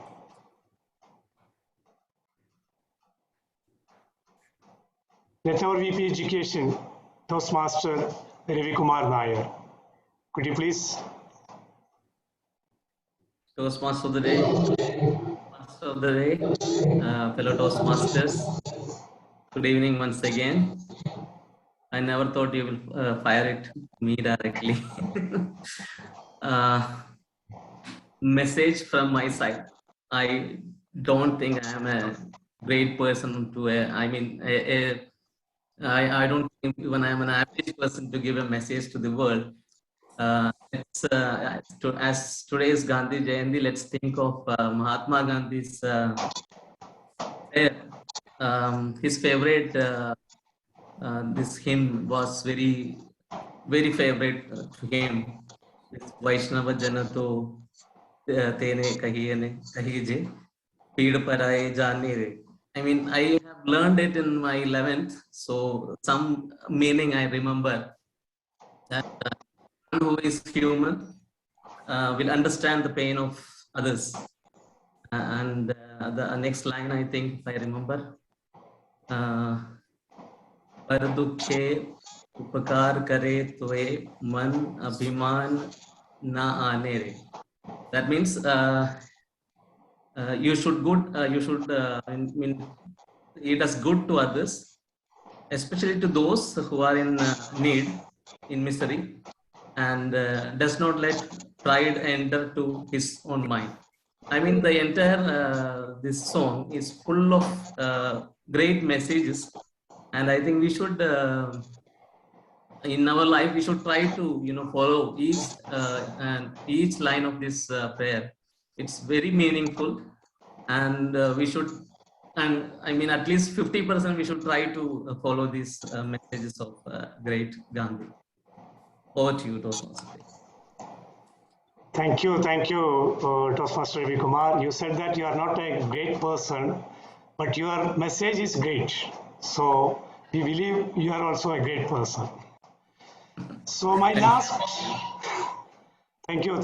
Let our VP Education, Toastmaster Ravi Kumar Nair. Could you please? Toastmaster of the day, fellow Toastmasters. Good evening once again. I never thought you will fire it me directly. Message from my side. I don't think I am a great person to. I don't think even I am an average person to give a message to the world. As today is Gandhi Jayanti, let's think of Mahatma Gandhi's his favorite. This hymn was very favorite to him. This Vaishnava Janato Tene Kahije Peed Paraye Jani Re. I mean, I have learned it in my 11th, so some meaning I remember. That one who is human will understand the pain of others. And the next line, I think, if I remember, पर दुखे उपकार करे तोए मन अभिमान na आने रे. That means you should it does good to others, especially to those who are in need, in misery, and does not let pride enter to his own mind. I mean, the entire this song is full of great messages, and I think we should, in our life, we should try to follow each line of this prayer. It's very meaningful, and we should. And I mean, at least 50% we should try to follow these messages of great Gandhi. Over to you, Toastmaster. Thank you, Toastmaster Ravi Kumar. You said that you are not a great person, but your message is great. So we believe you are also a great person. So my last, thank you,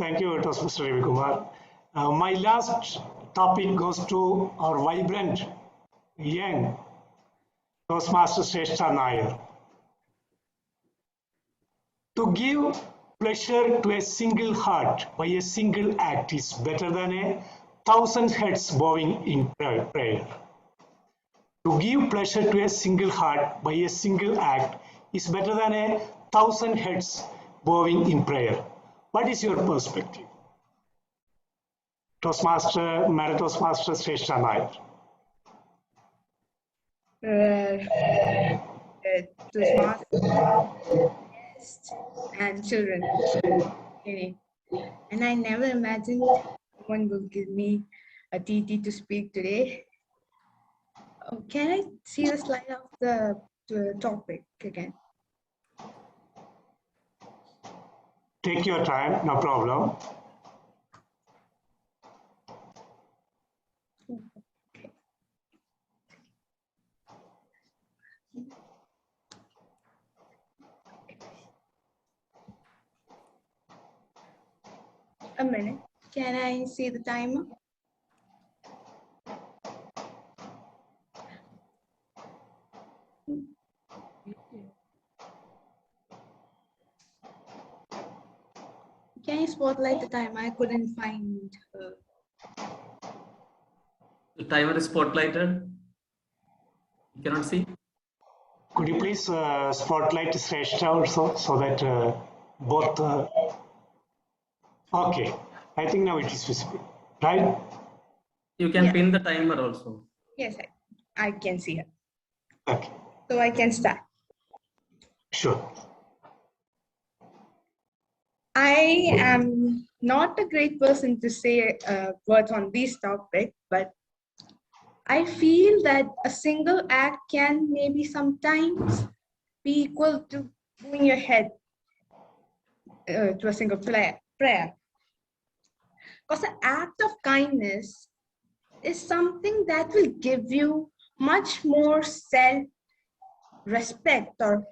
Toastmaster Ravi Kumar. My last topic goes to our vibrant, young Toastmaster Shrestha Nair. To give pleasure to a single heart by a single act is better than 1,000 heads bowing in prayer. To give pleasure to a single heart by a single act is better than 1,000 heads bowing in prayer. What is your perspective? Toastmaster Shrestha Nair. Toastmasters and children. And I never imagined someone will give me a TT to speak today. Oh, can I see the slide of the topic again? Take your time, no problem. A minute. Can I see the timer? Can you spotlight the timer? I couldn't find. The timer is spotlighted. You cannot see. Could you please spotlight Shrestha also so that both. Okay, I think now it is visible, right? You can pin the timer also. Yes, I can see it. Okay. So I can start. Sure. I am not a great person to say words on this topic, but I feel that a single act can maybe sometimes be equal to moving your head to a single prayer. Because the act of kindness is something that will give you much more self-respect or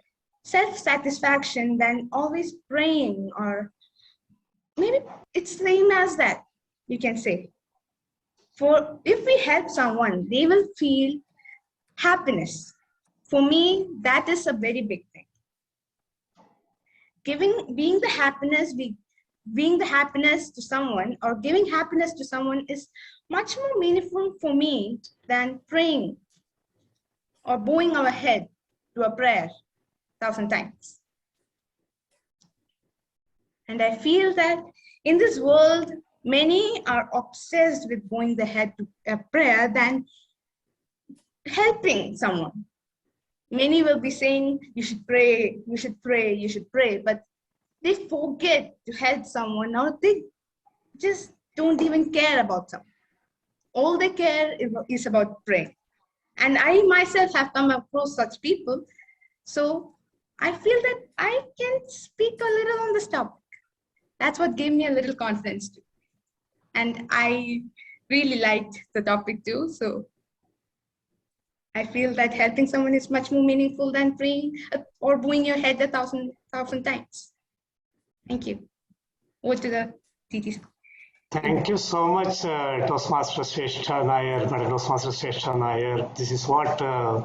self-satisfaction than always praying, or maybe it's same as that, you can say. For if we help someone, they will feel happiness. For me, that is a very big thing. Being the happiness to someone, or giving happiness to someone, is much more meaningful for me than praying or bowing our head to a prayer 1,000 times. And I feel that in this world, many are obsessed with bowing the head to a prayer than helping someone. Many will be saying, you should pray, you should pray, you should pray, but they forget to help someone, or they just don't even care about someone. All they care is about praying. And I myself have come across such people. So I feel that I can speak a little on this topic. That's what gave me a little confidence too. And I really liked the topic too. So I feel that helping someone is much more meaningful than praying or bowing your head 1,000 times. Thank you. Over to the TTs. Thank you so much, Toastmaster Shrestha Nair, Madam Toastmaster Shrestha Nair. This is what I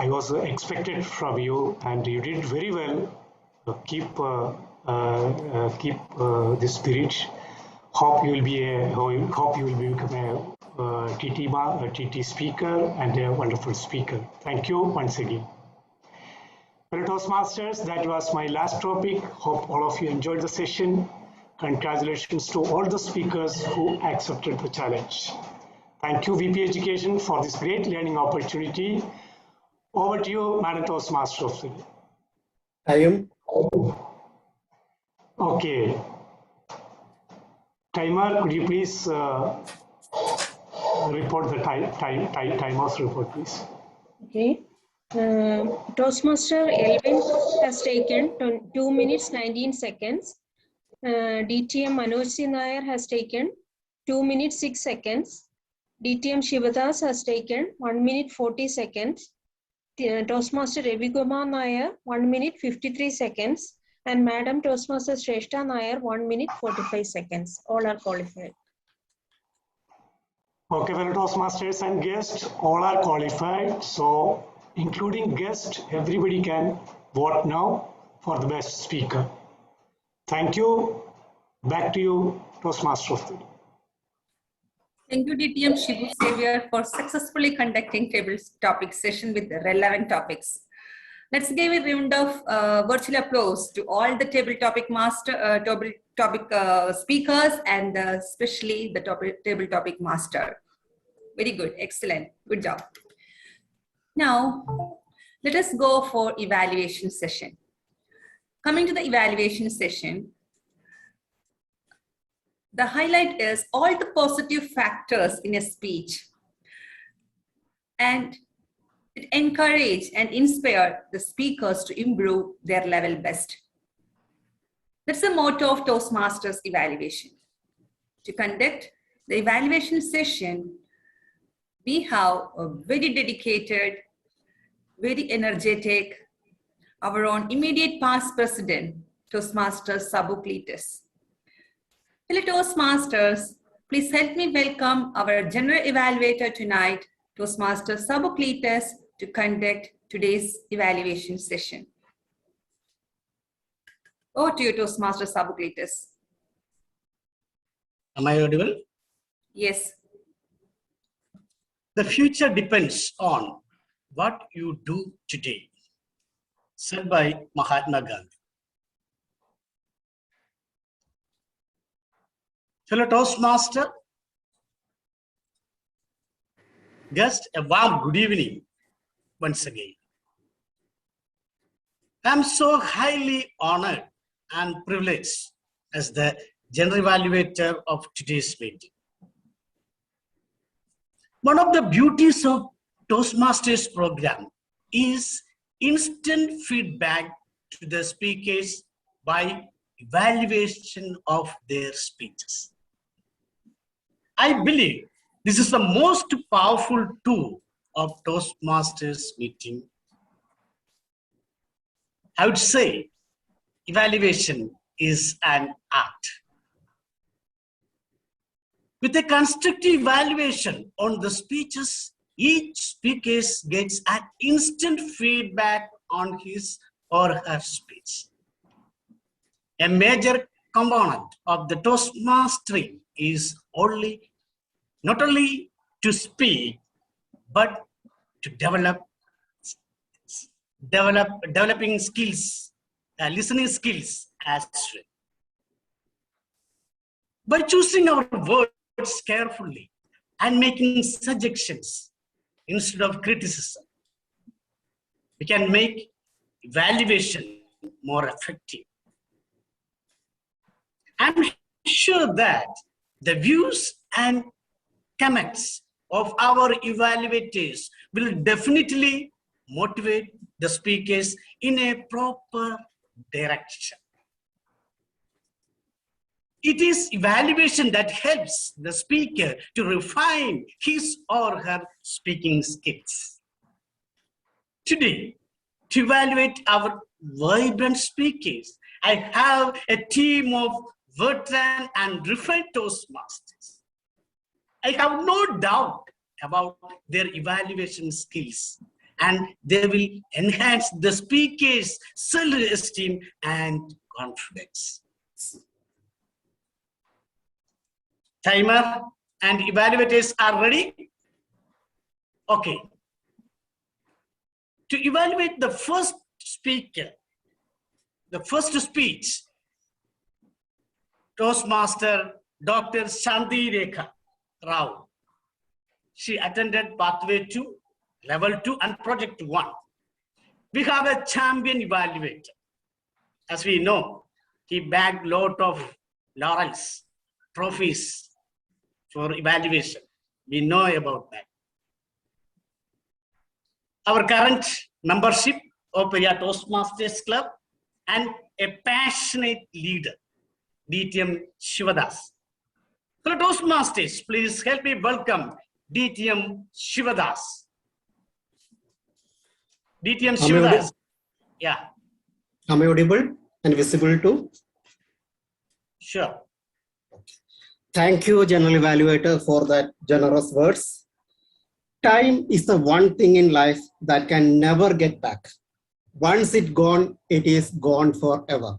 was expected from you, and you did very well. Keep the spirit. Hope you will become a TT speaker and a wonderful speaker. Thank you once again. Well, Toastmasters, that was my last topic. Hope all of you enjoyed the session. Congratulations to all the speakers who accepted the challenge. Thank you, VP Education, for this great learning opportunity. Over to you, Madam Toastmaster of the Day. I am. Okay. Timer, could you please report the timer's report, please? Okay. Toastmaster Elvin has taken 2 minutes 19 seconds. DTM Manoj Nair has taken 2 minutes 6 seconds. DTM Shivadas has taken 1 minute 40 seconds. Toastmaster Ravikumar Nair 1 minute 53 seconds. And Madam Toastmaster Shrestha Nair 1 minute 45 seconds. All are qualified. Okay, well, Toastmasters and guests, all are qualified. So, including guests, everybody can vote now for the best speaker. Thank you. Back to you, Toastmaster of the Day. Thank you, DTM Shibu Xavier, for successfully conducting table topic session with the relevant topics. Let's give a round of virtual applause to all the table topic speakers, and especially the table topic master. Very good, excellent, good job. Now, let us go for evaluation session. Coming to the evaluation session, the highlight is all the positive factors in a speech, and it encourage and inspire the speakers to improve their level best. That's the motto of Toastmasters evaluation. To conduct the evaluation session, we have a very dedicated, very energetic, our own immediate past president, Toastmaster Sabuklitis. Fellow Toastmasters, please help me welcome our general evaluator tonight, Toastmaster Sabuklitis, to conduct today's evaluation session. Over to you, Toastmaster Sabuklitis. Am I audible? Yes. The future depends on what you do today, said by Mahatma Gandhi. Fellow Toastmaster, just a warm good evening once again. I'm so highly honored and privileged as the general evaluator of today's meeting. One of the beauties of Toastmasters program is instant feedback to the speakers by evaluation of their speeches. I believe this is the most powerful tool of Toastmasters meeting I would say evaluation is an art. With a constructive evaluation on the speeches, each speaker gets an instant feedback on his or her speech. A major component of the Toastmastering is not only to speak, but to developing skills, listening skills as well. By choosing our words carefully and making suggestions instead of criticism, we can make evaluation more effective. I'm sure that the views and comments of our evaluators will definitely motivate the speakers in a proper direction. It is evaluation that helps the speaker to refine his or her speaking skills. Today, to evaluate our vibrant speakers, I have a team of veteran and refined Toastmasters. I have no doubt about their evaluation skills, and they will enhance the speaker's self-esteem and confidence. Timer and evaluators are ready? Okay. To evaluate the first speaker, the first speech, Toastmaster Dr. Shanti Rekha Rao. She attended Pathway 2, Level 2 and Project 1. We have a champion evaluator. As we know, he bagged a lot of laurels, trophies for evaluation. We know about that. Our current membership of Periyar Toastmasters Club and a passionate leader, DTM Shivadas. So Toastmasters, please help me welcome DTM Shivadas. DTM Shivadas. Yeah. Am I audible and visible too? Sure. Thank you, General Evaluator, for that generous words. Time is the one thing in life that can never get back. Once it's gone, it is gone forever.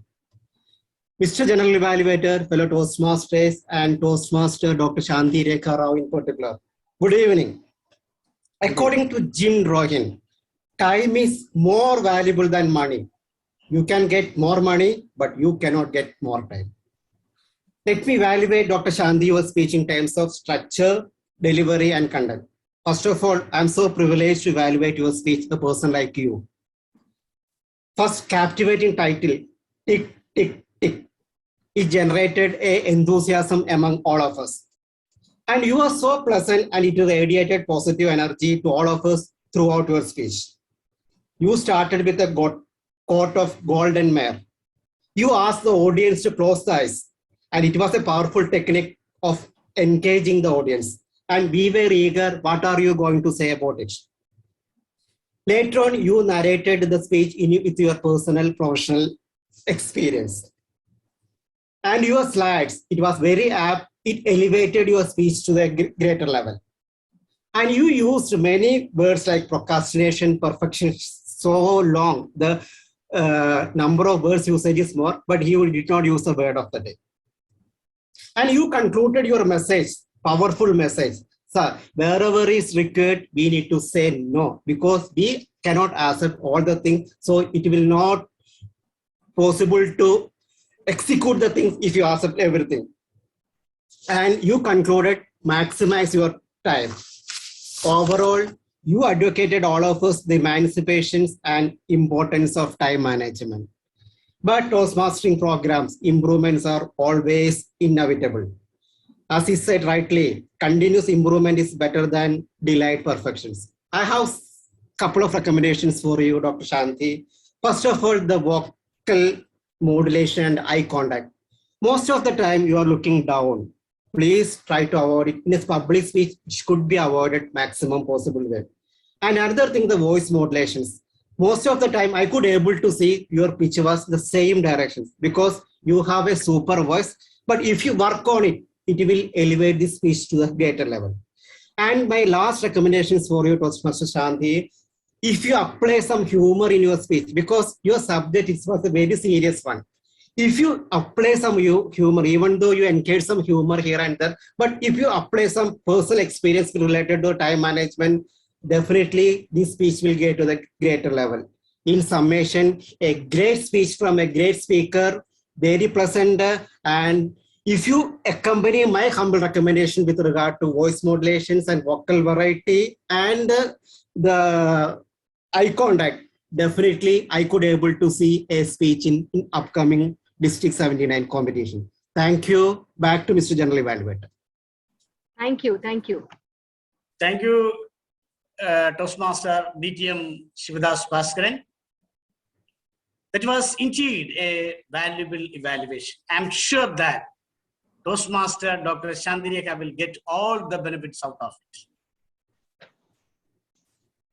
Mr. General Evaluator, fellow Toastmasters, and Toastmaster Dr. Shanti Rekha Rao in particular. Good evening. According to Jim Rohn, time is more valuable than money. You can get more money, but you cannot get more time. Let me evaluate Dr. Shanti's speech in terms of structure, delivery, and content. First of all, I'm so privileged to evaluate your speech, a person like you. First, captivating title, Tick, Tick, Tick. It generated an enthusiasm among all of us. And you are so pleasant and it radiated positive energy to all of us throughout your speech. You started with a quote of Golden Mare. You asked the audience to close the eyes. And it was a powerful technique of engaging the audience. And we were eager, what are you going to say about it? Later on, you narrated the speech with your personal professional experience. And your slides, it was very apt. It elevated your speech to a greater level. And you used many words like procrastination, perfection, so long. The number of words usage is more, but you did not use the word of the day. And you concluded your message, powerful message. So wherever is required, we need to say no, because we cannot accept all the things. So it will not possible to execute the things if you accept everything. And you concluded, maximize your time. Overall, you advocated all of us the emancipations and importance of time management. But Toastmastering programs, improvements are always inevitable. As he said rightly, continuous improvement is better than delayed perfections. I have a couple of recommendations for you, Dr. Shanti. First of all, the vocal modulation and eye contact. Most of the time you are looking down. Please try to avoid it. In a public speech, it could be avoided maximum possible way. And another thing, the voice modulations. most of the time I could able to see your pitch was the same directions because you have a super voice. But if you work on it, it will elevate the speech to the greater level. And my last recommendations for you, Toastmaster Shanti, if you apply some humor in your speech, because your subject was a very serious one. If you apply some humor, even though you encourage some humor here and there, but if you apply some personal experience related to time management, definitely this speech will get to the greater level. In summation, a great speech from a great speaker, very pleasant, and if you accompany my humble recommendation with regard to voice modulations and vocal variety and the eye contact, definitely I could able to see a speech in upcoming District 79 competition. Thank you. Back to Mr. General Evaluator. Thank you. Thank you. Thank you, Toastmaster DTM Shivadas Bhaskaran. That was indeed a valuable evaluation. I'm sure that Toastmaster Dr. Shantireka will get all the benefits out of it.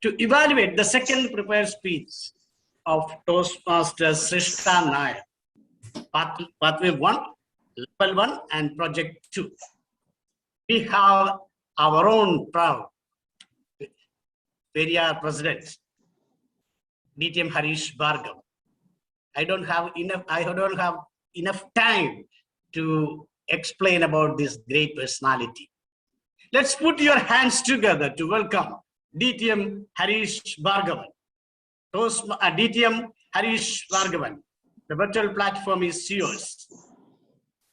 To evaluate the second prepared speech of Toastmaster Srishta Nair, Pathway 1, Level 1, and Project 2. We have our own proud Periyar President, DTM Harish Bhargav. I don't have enough time to explain about this great personality. Let's put your hands together to welcome DTM Harish Bhargavan. DTM Harish Bhargavan. The virtual platform is yours.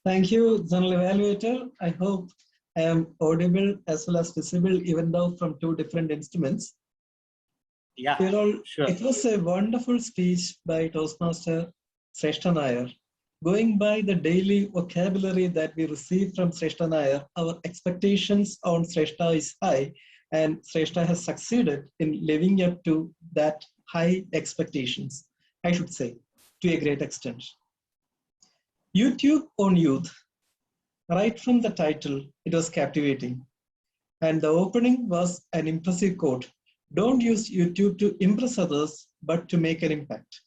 Thank you, General Evaluator. I hope I am audible as well as visible, even though from two different instruments. Yeah, sure. It was a wonderful speech by Toastmaster Srishta Nair. Going by the daily vocabulary that we receive from Srishta Nair, our expectations on Srishta is high, and Srishta has succeeded in living up to that high expectations, I should say, to a great extent. YouTube on youth. Right from the title, it was captivating. And the opening was an impressive quote. Don't use YouTube to impress others, but to make an impact.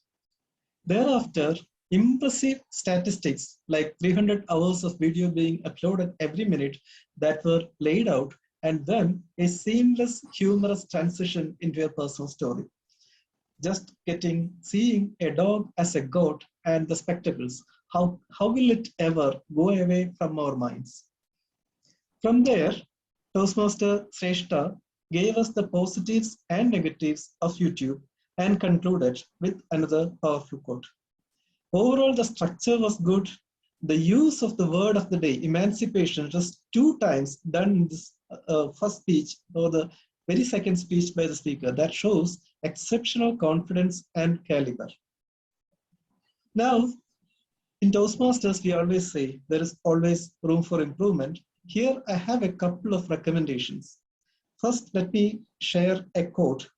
Thereafter, impressive statistics like 300 hours of video being uploaded every minute that were laid out, and then a seamless, humorous transition into a personal story. Just seeing a dog as a goat and the spectacles, how will it ever go away from our minds? From there, Toastmaster Srishta gave us the positives and negatives of YouTube and concluded with another powerful quote. Overall, the structure was good. The use of the word of the day, emancipation, just 2 times done in this first speech or the very second speech by the speaker. That shows exceptional confidence and caliber. Now, in Toastmasters, we always say there is always room for improvement. Here, I have a couple of recommendations. First, let me share a quote.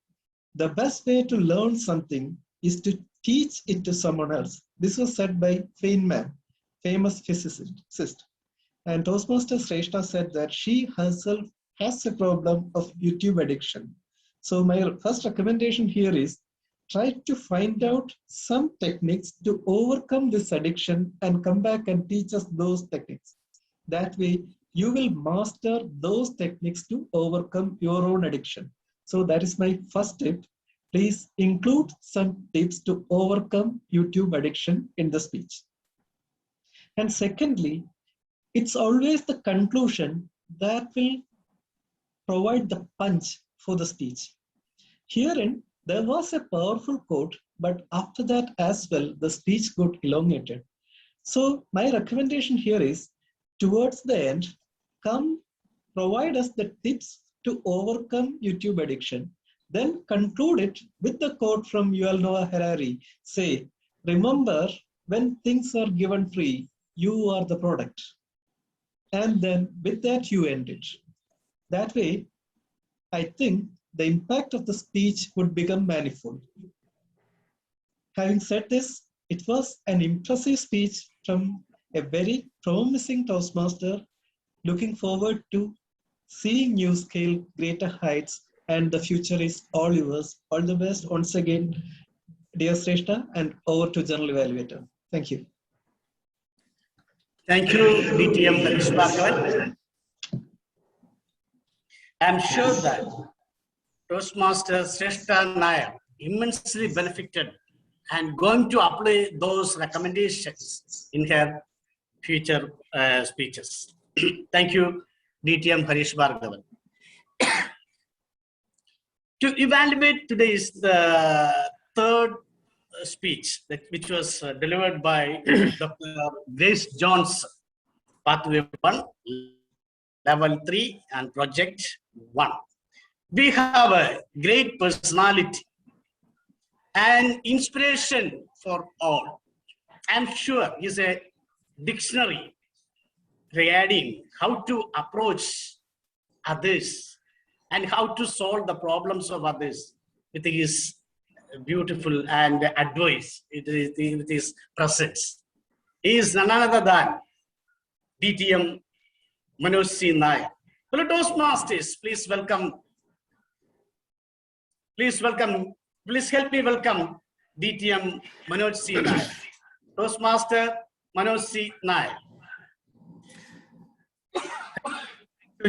The best way to learn something is to teach it to someone else. This was said by Feynman, famous physicist. And Toastmaster Srishta said that she herself has a problem of YouTube addiction. So my first recommendation here is try to find out some techniques to overcome this addiction and come back and teach us those techniques. That way, you will master those techniques to overcome your own addiction. So that is my first tip. Please include some tips to overcome YouTube addiction in the speech. And secondly, it's always the conclusion that will provide the punch for the speech. Herein, there was a powerful quote, but after that as well, the speech got elongated. So my recommendation here is, towards the end, come provide us the tips to overcome YouTube addiction. Then conclude it with the quote from Yuval Noah Harari. Say, remember, when things are given free, you are the product. And then with that, you end it. That way, I think the impact of the speech would become manifold. Having said this, it was an impressive speech from a very promising Toastmaster. Looking forward to seeing you scale greater heights and the future is all yours. All the best once again, dear Sreshta, and over to General Evaluator. Thank you. Thank you, DTM Harish Bhargavan. I'm sure that Toastmaster Sreshta Nair immensely benefited and going to apply those recommendations in her future speeches. Thank you, DTM Harish Bhargavan. To evaluate today's the third speech, which was delivered by Dr. Grace Johnson, Pathway 1, Level 3, and Project 1. We have a great personality and inspiration for all. I'm sure he's a dictionary regarding how to approach others and how to solve the problems of others with his beautiful and advice, with his presence. He is none other than DTM Manoj C. Nair. Fellow Toastmasters, please welcome. Please help me welcome DTM Manoj C. Nair. Toastmaster Manoj C. Nair.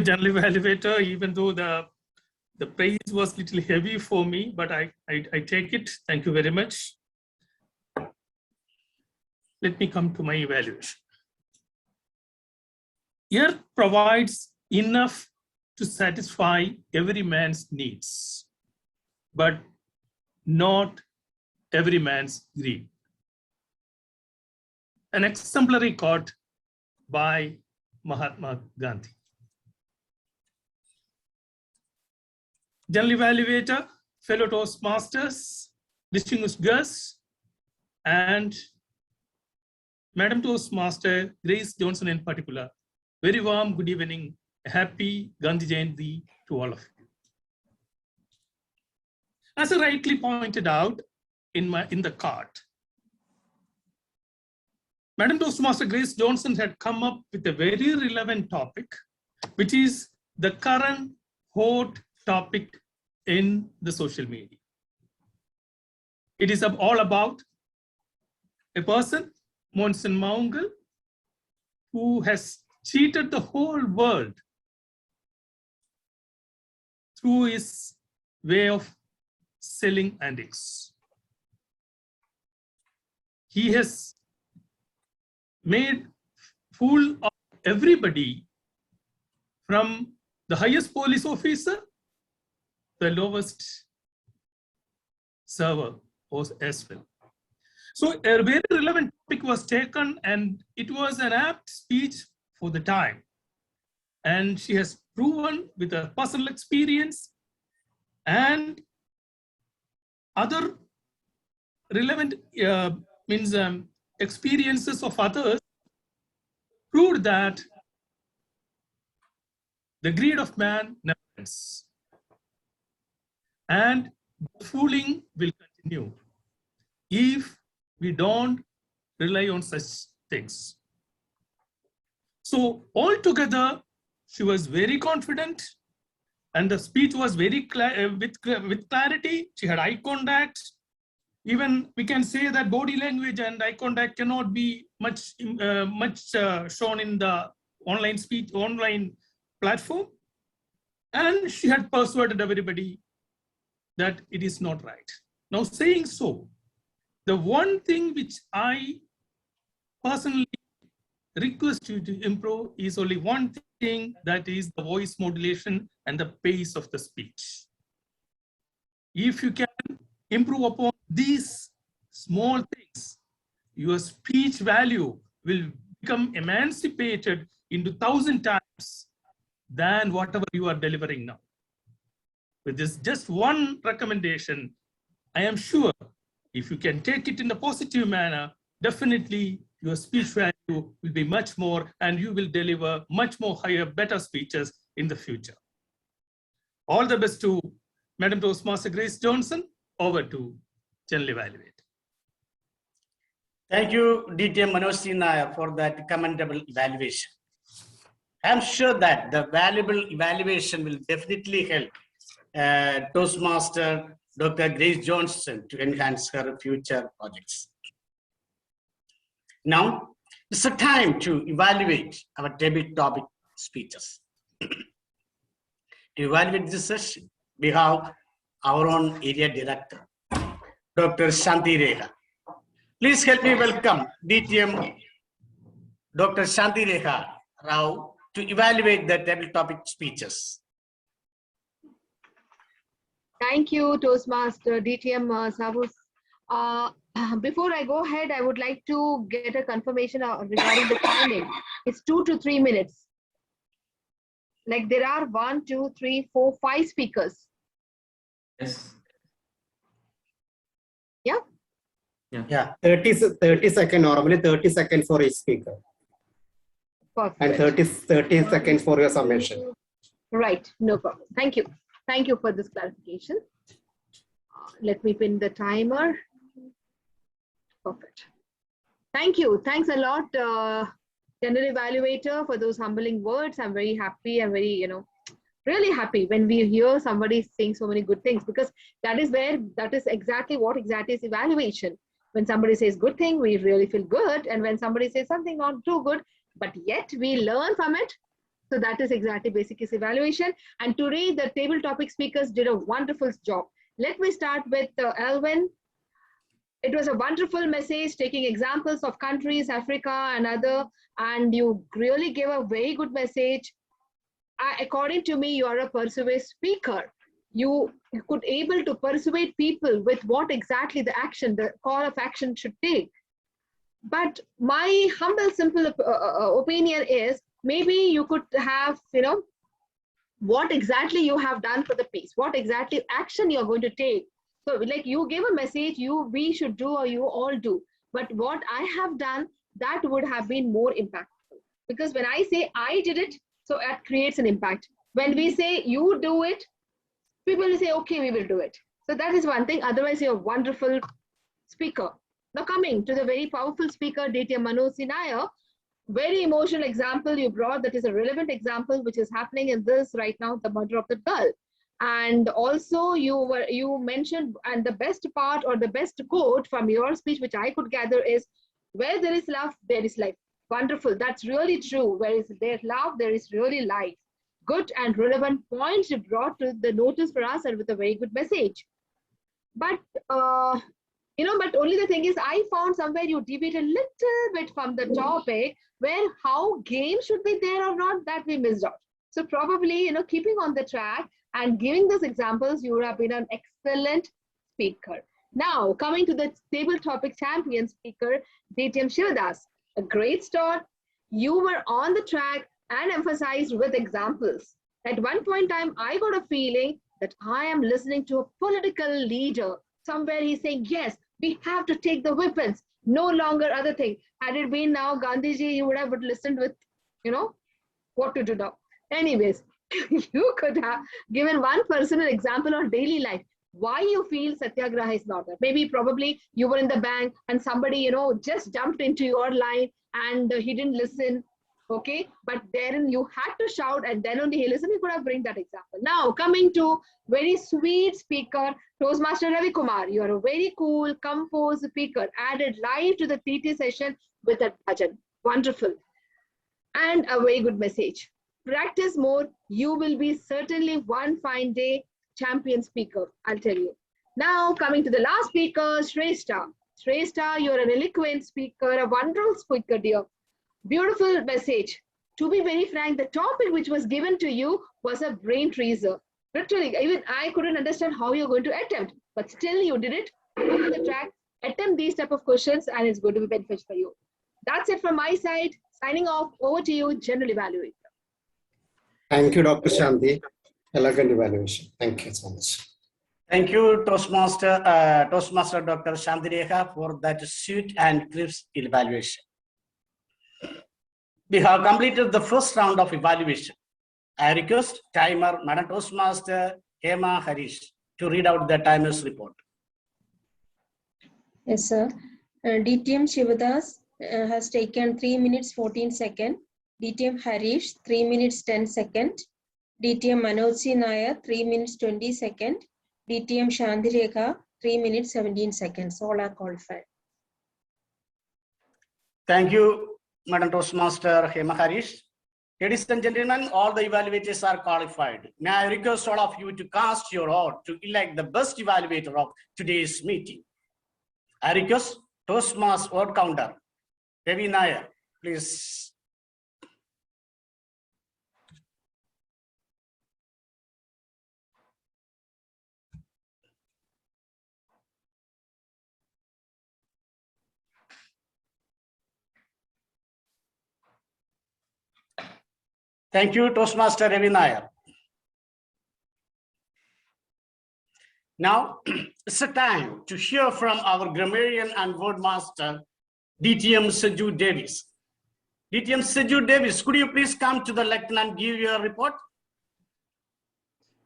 General Evaluator, even though the praise was little heavy for me, but I take it. Thank you very much. Let me come to my evaluation. Earth provides enough to satisfy every man's needs, but not every man's greed. An exemplary quote by Mahatma Gandhi. General Evaluator, fellow Toastmasters, distinguished guests, and Madam Toastmaster Grace Johnson in particular, very warm good evening, happy Gandhi Jayanti to all of you. As I rightly pointed out in the card, Madam Toastmaster Grace Johnson had come up with a very relevant topic, which is the current hot topic in the social media. It is all about a person, Monson Maungal, who has cheated the whole world through his way of selling antiques. He has made fool of everybody, from the highest police officer, the lowest server as well. So a very relevant topic was taken, and it was an apt speech for the time. And she has proven with a personal experience and other relevant experiences of others, proved that the greed of man never ends. And fooling will continue if we don't rely on such things. So altogether, she was very confident, and the speech was very with clarity. She had eye contact. Even we can say that body language and eye contact cannot be much shown in the online platform. And she had persuaded everybody that it is not right. Now, saying so, the one thing which I personally request you to improve is only one thing, that is the voice modulation and the pace of the speech. If you can improve upon these small things, your speech value will become emancipated into 1,000 times than whatever you are delivering now. With this just one recommendation, I am sure if you can take it in a positive manner, definitely your speech value will be much more, and you will deliver much more higher, better speeches in the future. All the best to Madam Toastmaster Grace Johnson. Over to General Evaluator. Thank you, DTM Manoj C. Nair, for that commendable evaluation. I'm sure that the valuable evaluation will definitely help Toastmaster Dr. Grace Johnson to enhance her future projects. Now, it's a time to evaluate our debate topic speeches. To evaluate this session, we have our own area director, Dr. Shanti Rekha. Please help me welcome DTM Dr. Shanti Rekha Rao to evaluate the table topic speeches. Thank you, Toastmaster DTM Savus. Before I go ahead, I would like to get a confirmation regarding the timing. It's 2 to 3 minutes. Like there are 1, 2, 3, 4, 5 speakers. Yes. Yeah. Yeah, 30 seconds, normally 30 seconds for each speaker. Perfect. And 30 seconds for your summation. Right, no problem. Thank you. Thank you for this clarification. Let me pin the timer. Perfect. Thank you. Thanks a lot, General Evaluator, for those humbling words. I'm very happy. I'm very, really happy when we hear somebody saying so many good things, because that is exactly what is evaluation. When somebody says good thing, we really feel good. And when somebody says something not too good, but yet we learn from it. So that is exactly basic is evaluation. And today the table topic speakers did a wonderful job. Let me start with Alvin. It was a wonderful message, taking examples of countries, Africa and other, and you really gave a very good message. According to me, you are a persuasive speaker. You could able to persuade people with what exactly the action, the call of action should take. But my humble, simple opinion is, maybe you could have, what exactly you have done for the piece, what exactly action you're going to take. So like you gave a message, we should do or you all do. But what I have done, that would have been more impactful. Because when I say I did it, so it creates an impact. When we say you do it, people will say, okay, we will do it. So that is one thing. Otherwise, you're a wonderful speaker. Now coming to the very powerful speaker, DTM Manoj Sinaya, very emotional example you brought, that is a relevant example which is happening in this right now, the murder of the girl. And also you mentioned, and the best part or the best quote from your speech which I could gather is, where there is love, there is life. Wonderful, that's really true. Where is there love, there is really life. Good and relevant points you brought to the notice for us, and with a very good message. But but only the thing is, I found somewhere you deviated a little bit from the topic, where how games should be there or not, that we missed out. So probably, keeping on the track and giving those examples, you would have been an excellent speaker. Now, coming to the table topic champion speaker, DTM Shivadas, a great start. You were on the track and emphasized with examples. At one point in time, I got a feeling that I am listening to a political leader. Somewhere he's saying, yes, we have to take the weapons, no longer other thing. Had it been now Gandhiji, you would have listened with, what to do now. Anyways, you could have given one personal example of daily life. Why you feel Satyagraha is not there. Maybe probably you were in the bank and somebody, just jumped into your line and he didn't listen. Okay, but then you had to shout and then only he listened. You could have bring that example. Now coming to very sweet speaker, Toastmaster Ravi Kumar. You are a very cool, composed speaker, added live to the TT session with a bhajan. Wonderful. And a very good message. Practice more. You will be certainly one fine day champion speaker, I'll tell you. Now coming to the last speaker, Shrestha. Shrestha, you're an eloquent speaker, a wonderful speaker, dear. Beautiful message. To be very frank, the topic which was given to you was a brain teaser. Literally, even I couldn't understand how you're going to attempt, but still you did it. Go on the track, attempt these type of questions, and it's going to be beneficial for you. That's it from my side. Signing off. Over to you, General Evaluator. Thank you, Dr. Shanti. Elegant evaluation. Thank you so much. Thank you, Toastmaster Dr. Shanti Rekha, for that sweet and crisp evaluation. We have completed the first round of evaluation. I request timer, Madam Toastmaster Hema Harish, to read out the timer's report. Yes, sir. DTM Shivadas has taken 3 minutes 14 seconds. DTM Harish 3 minutes 10 seconds. DTM Manoj C. Nair, 3 minutes 20 seconds. DTM Shantireka, 3 minutes 17 seconds. All are qualified. Thank you, Madam Toastmaster Hema Harish. Ladies and gentlemen, all the evaluators are qualified. May I request all of you to cast your vote to elect the best evaluator of today's meeting. I request Toastmaster vote counter, Ravi Nair, please. Thank you, Toastmaster Ravi Nair. Now, it's a time to hear from our grammarian and word master, DTM Seju Davis. DTM Seju Davis, could you please come to the lectern and give your report?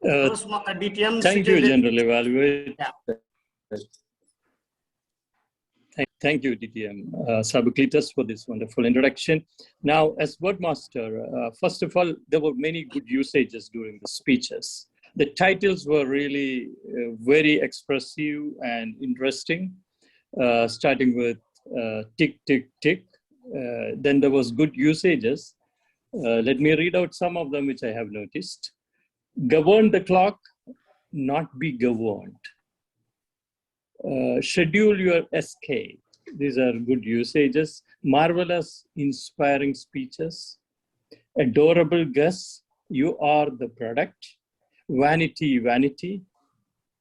DTM Thank Seju you, Davis. General Evaluator. Yeah. Thank you, DTM Sabuklitas, for this wonderful introduction. Now, as wordmaster, first of all, there were many good usages during the speeches. The titles were really very expressive and interesting, starting with tick, tick, tick. Then there was good usages. Let me read out some of them which I have noticed. Govern the clock, not be governed. Schedule your escape. These are good usages. Marvelous, inspiring speeches. Adorable guests, you are the product. Vanity, vanity.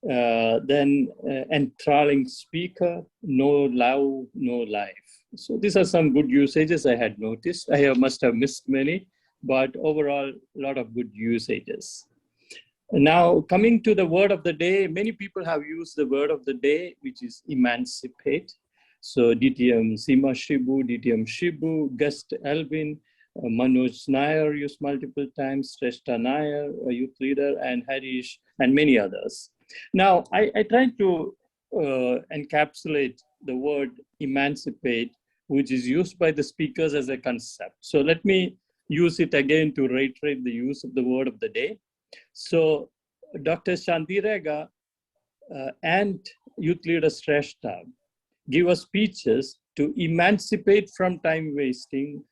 Then enthralling speaker, no love, no life. So these are some good usages I had noticed. I must have missed many, but overall, a lot of good usages. Now, coming to the word of the day, many people have used the word of the day, which is emancipate. So DTM Seema Shibu, DTM Shibu, guest Alvin, Manoj Nair used multiple times, Shrestha Nair, a youth leader, and Harish, and many others. Now, I tried to encapsulate the word emancipate, which is used by the speakers as a concept. So let me use it again to reiterate the use of the word of the day. So Dr. Shantireka and youth leader Shrestha give us speeches to emancipate from time wasting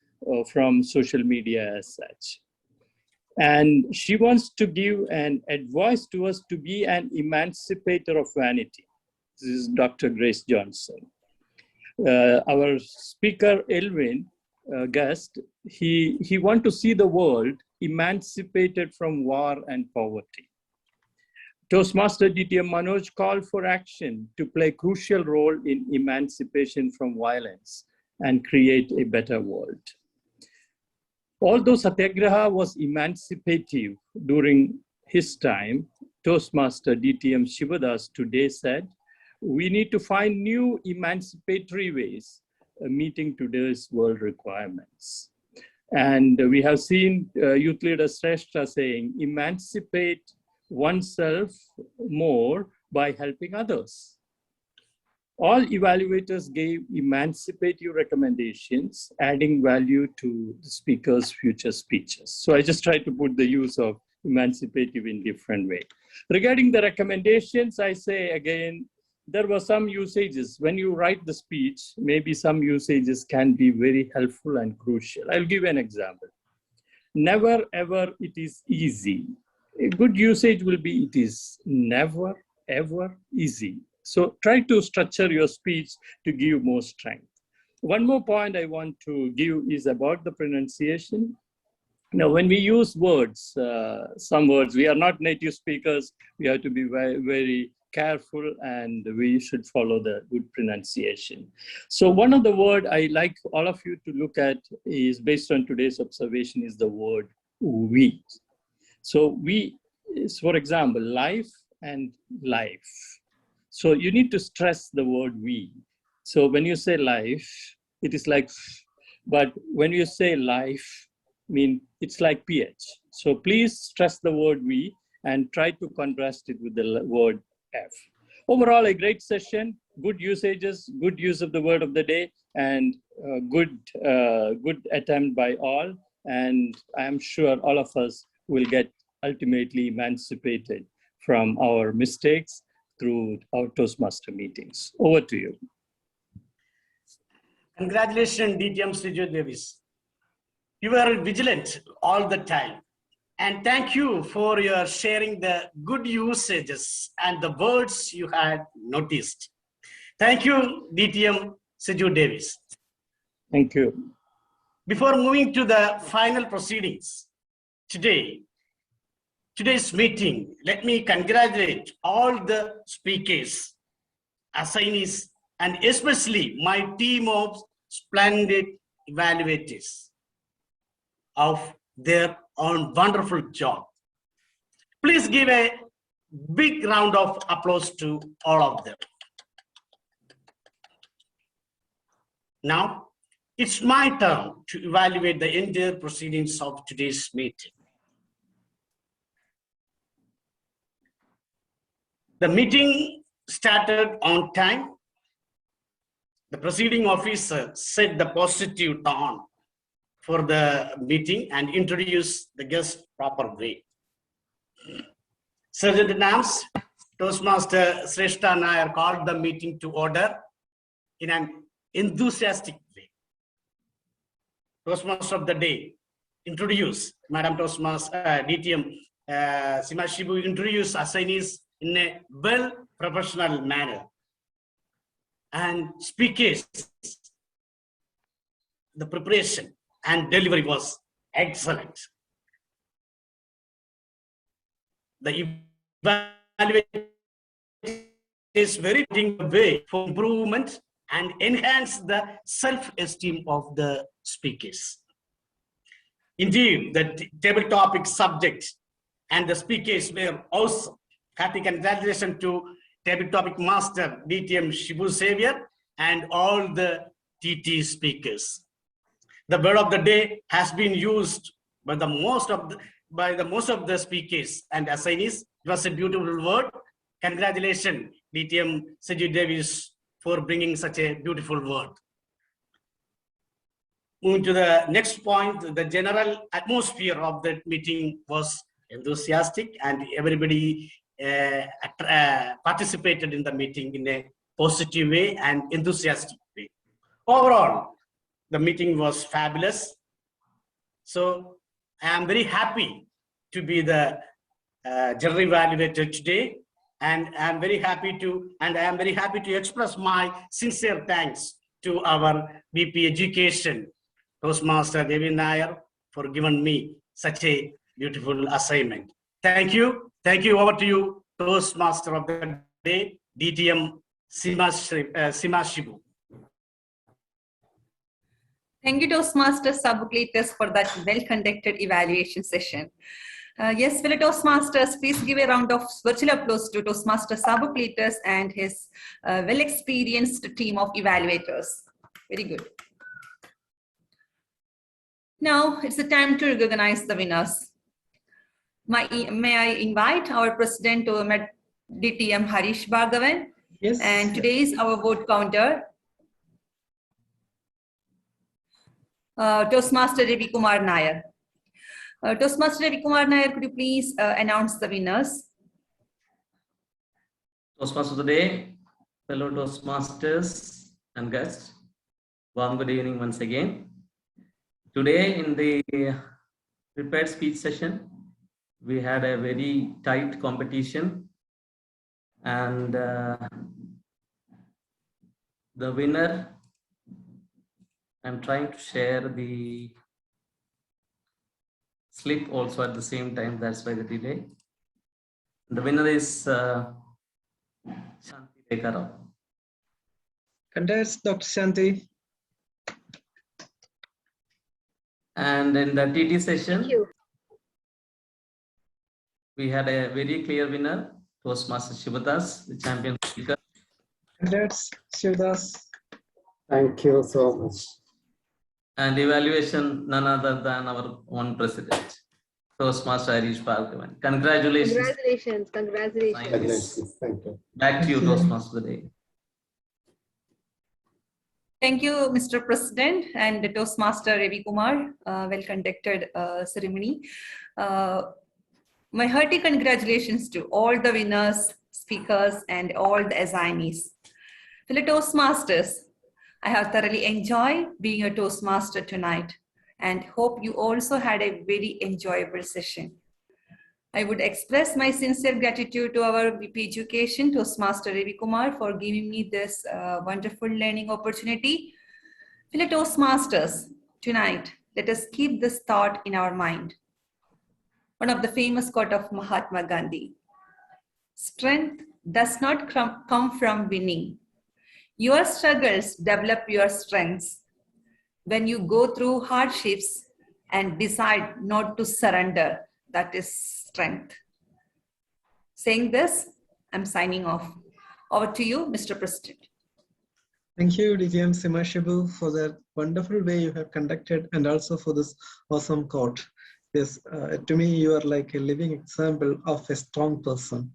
from social media as such. And she wants to give an advice to us to be an emancipator of vanity. This is Dr. Grace Johnson. Our speaker, Elvin, guest, he wants to see the world emancipated from war and poverty. Toastmaster DTM Manoj called for action to play a crucial role in emancipation from violence and create a better world. Although Satyagraha was emancipative during his time, Toastmaster DTM Shivadas today said, we need to find new emancipatory ways meeting today's world requirements. And we have seen youth leader Shrestha saying, emancipate oneself more by helping others. All evaluators gave emancipative recommendations, adding value to the speaker's future speeches. So I just tried to put the use of emancipative in different way. Regarding the recommendations, I say again, there were some usages. When you write the speech, maybe some usages can be very helpful and crucial. I'll give an example. Never ever it is easy. A good usage will be it is never ever easy. So try to structure your speech to give more strength. One more point I want to give is about the pronunciation. Now, when we use words, some words, we are not native speakers. We have to be very, very careful and we should follow the good pronunciation. So one of the word I like all of you to look at is based on today's observation is the word we. So we is, for example, life and life. So you need to stress the word we. So when you say life, it is like, but when you say life, it's like ph. So please stress the word we and try to contrast it with the word f. Overall, a great session, good usages, good use of the word of the day, and good attempt by all. And I am sure all of us will get ultimately emancipated from our mistakes through our Toastmaster meetings. Over to you. Congratulations, DTM Srijit Davis. You were vigilant all the time. And thank you for your sharing the good usages and the words you had noticed. Thank you, DTM Srijit Davis. Thank you. Before moving to the final proceedings, today's meeting, let me congratulate all the speakers, assignees, and especially my team of splendid evaluators of their own wonderful job. Please give a big round of applause to all of them. Now, it's my turn to evaluate the entire proceedings of today's meeting. The meeting started on time. The presiding officer set the positive tone for the meeting and introduced the guest proper way. Sergeant at Arms, Toastmaster Shrestha Nair called the meeting to order in an enthusiastic way. Toastmaster of the day introduced Madam Toastmaster DTM Simashibu introduced assignees in a well-professional manner. And speakers, the preparation and delivery was excellent. The evaluation is very good way for improvement and enhance the self-esteem of the speakers. Indeed, the table topic subject and the speakers were awesome. Happy congratulations to table topic master DTM Shibu Xavier and all the TT speakers. The word of the day has been used by the most of the speakers and assignees. It was a beautiful word. Congratulations, DTM Srijit Davis, for bringing such a beautiful word. Moving to the next point, the general atmosphere of the meeting was enthusiastic and everybody participated in the meeting in a positive way and enthusiastic way. Overall, the meeting was fabulous. So I am very happy to be the general evaluator today, and I am very happy to express my sincere thanks to our BP Education Toastmaster Devi Nair for giving me such a beautiful assignment. Thank you. Thank you. Over to you, Toastmaster of the day, DTM Simashibu. Thank you, Toastmasters Subclators, for that well-conducted evaluation session. Yes, fellow Toastmasters, please give a round of virtual applause to Toastmaster Subclators and his well-experienced team of evaluators. Very good. Now it's the time to recognize the winners. May I invite our President DTM Harish Bhargavan, Yes. and today is our vote counter, Toastmaster Ravi Kumar Nair. Toastmaster Ravi Kumar Nair, could you please announce the winners? Toastmaster of the day, fellow Toastmasters and guests, warm good evening once again. Today in the prepared speech session, we had a very tight competition, and the winner, I'm trying to share the slip also at the same time, that's why the delay. The winner is Shanti Rekha. Congrats, Dr. Shanti. And in the TT session, we had a very clear winner, Toastmaster Shivadas, the champion speaker. Congrats, Shivadas. Thank you so much. And evaluation, none other than our own president, Toastmaster Harish Bhargavan. Congratulations. Congratulations. Congratulations. Thank you. Back to you, Toastmaster of the day. Thank you, Mr. President and the Toastmaster Ravi Kumar. Well-conducted ceremony. My hearty congratulations to all the winners, speakers, and all the assignees. Fellow Toastmasters, I have thoroughly enjoyed being a Toastmaster tonight and hope you also had a very enjoyable session. I would express my sincere gratitude to our VP Education, Toastmaster Ravi Kumar, for giving me this wonderful learning opportunity. Fellow Toastmasters, tonight, let us keep this thought in our mind. One of the famous quote of Mahatma Gandhi: strength does not come from winning. Your struggles develop your strengths. When you go through hardships and decide not to surrender, that is strength. Saying this, I'm signing off. Over to you, Mr. President. Thank you, DGM Simashibu, for that wonderful way you have conducted and also for this awesome quote. Yes, to me, you are like a living example of a strong person.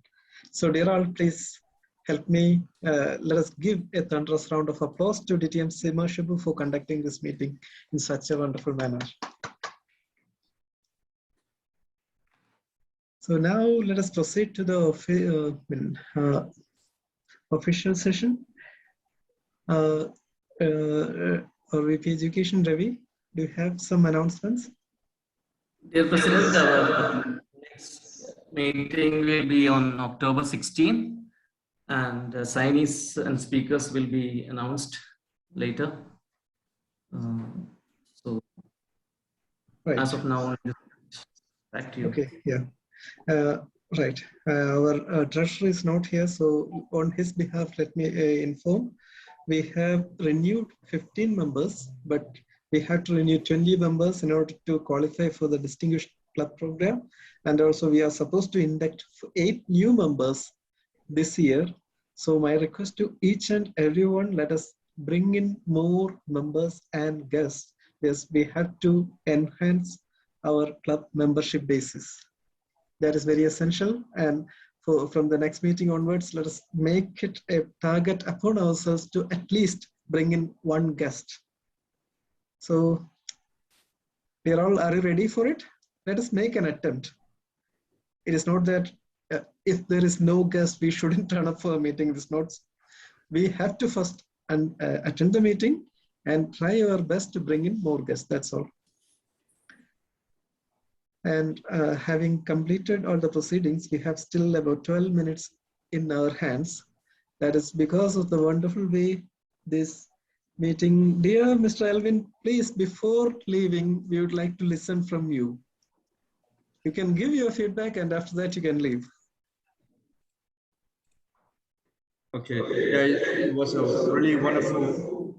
So dear all, please help me. Let us give a thunderous round of applause to DTM Simashibu for conducting this meeting in such a wonderful manner. So now let us proceed to the official session. Our VP Education, Ravi, do you have some announcements? Dear President, our next meeting will be on October 16, and signees and speakers will be announced later. So, right. As of now, back to you. Okay, yeah. Right. Our treasurer is not here, so on his behalf, let me inform. We have renewed 15 members, but we have to renew 20 members in order to qualify for the Distinguished Club Program. And also we are supposed to induct 8 new members this year. So my request to each and everyone, let us bring in more members and guests. Yes, we have to enhance our club membership basis. That is very essential. And from the next meeting onwards, let us make it a target upon ourselves to at least bring in one guest. So, dear all, are you ready for it? Let us make an attempt. It is not that if there is no guest, we shouldn't turn up for a meeting. It is not. We have to first attend the meeting and try our best to bring in more guests. That's all. And having completed all the proceedings, we have still about 12 minutes in our hands. That is because of the wonderful way this meeting. Dear Mr. Alvin, please, before leaving, we would like to listen from you. You can give your feedback and after that you can leave. Okay, yeah, it was a really wonderful.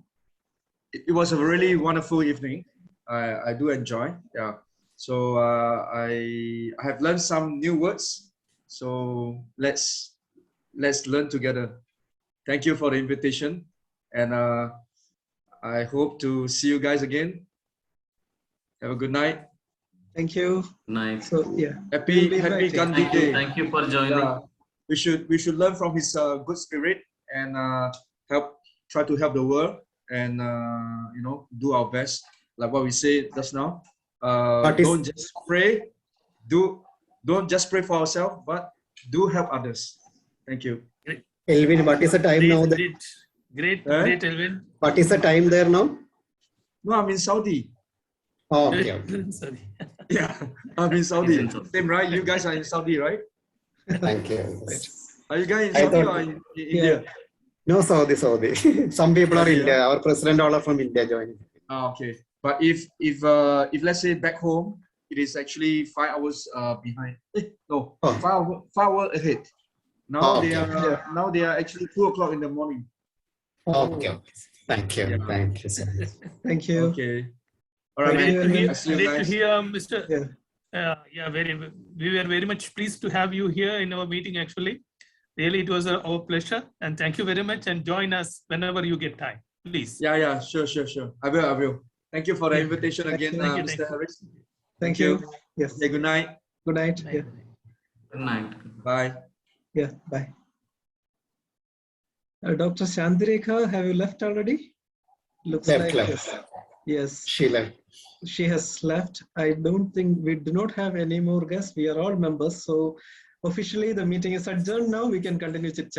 It was a really wonderful evening. I do enjoy. Yeah. So I have learned some new words. So let's learn together. Thank you for the invitation, and I hope to see you guys again. Have a good night. Thank you. Night. So yeah, happy Gandhi Day. Thank you for joining. Yeah, we should learn from his good spirit and try to help the world and do our best, like what we said just now. Don't just pray. Don't just pray for ourselves, but do help others. Thank you. Elvin, what is the time now? Great, Elvin. What is the time there now? No, I'm in Saudi. Oh, okay. Sorry. Yeah, I'm in Saudi. Same, right? You guys are in Saudi, right? Thank you. Are you guys in Saudi or in India? No, Saudi. Some people are Saudi, India. Our president all are from India joining. Oh, okay. But if let's say back home, it is actually 5 hours behind. No, 5 hours ahead. Now they are actually 2 o'clock in the morning. Okay. Thank you. Yeah. Thank you. Thank you. Okay. All right. Great to hear, Mr. We were very much pleased to have you here in our meeting. Actually, really, it was our pleasure, and thank you very much. And join us whenever you get time, please. Yeah. Sure. I will. Thank you for the invitation again, Mr. Harris. Thank you. Yes. Yeah, good night. Good night. Yeah. Good night. Bye. Yeah. Bye. Dr. Shantireka, have you left already? Looks like yes. Yes. She left. She has left. I don't think we do not have any more guests. We are all members. So officially the meeting is adjourned now. We can continue chit chat.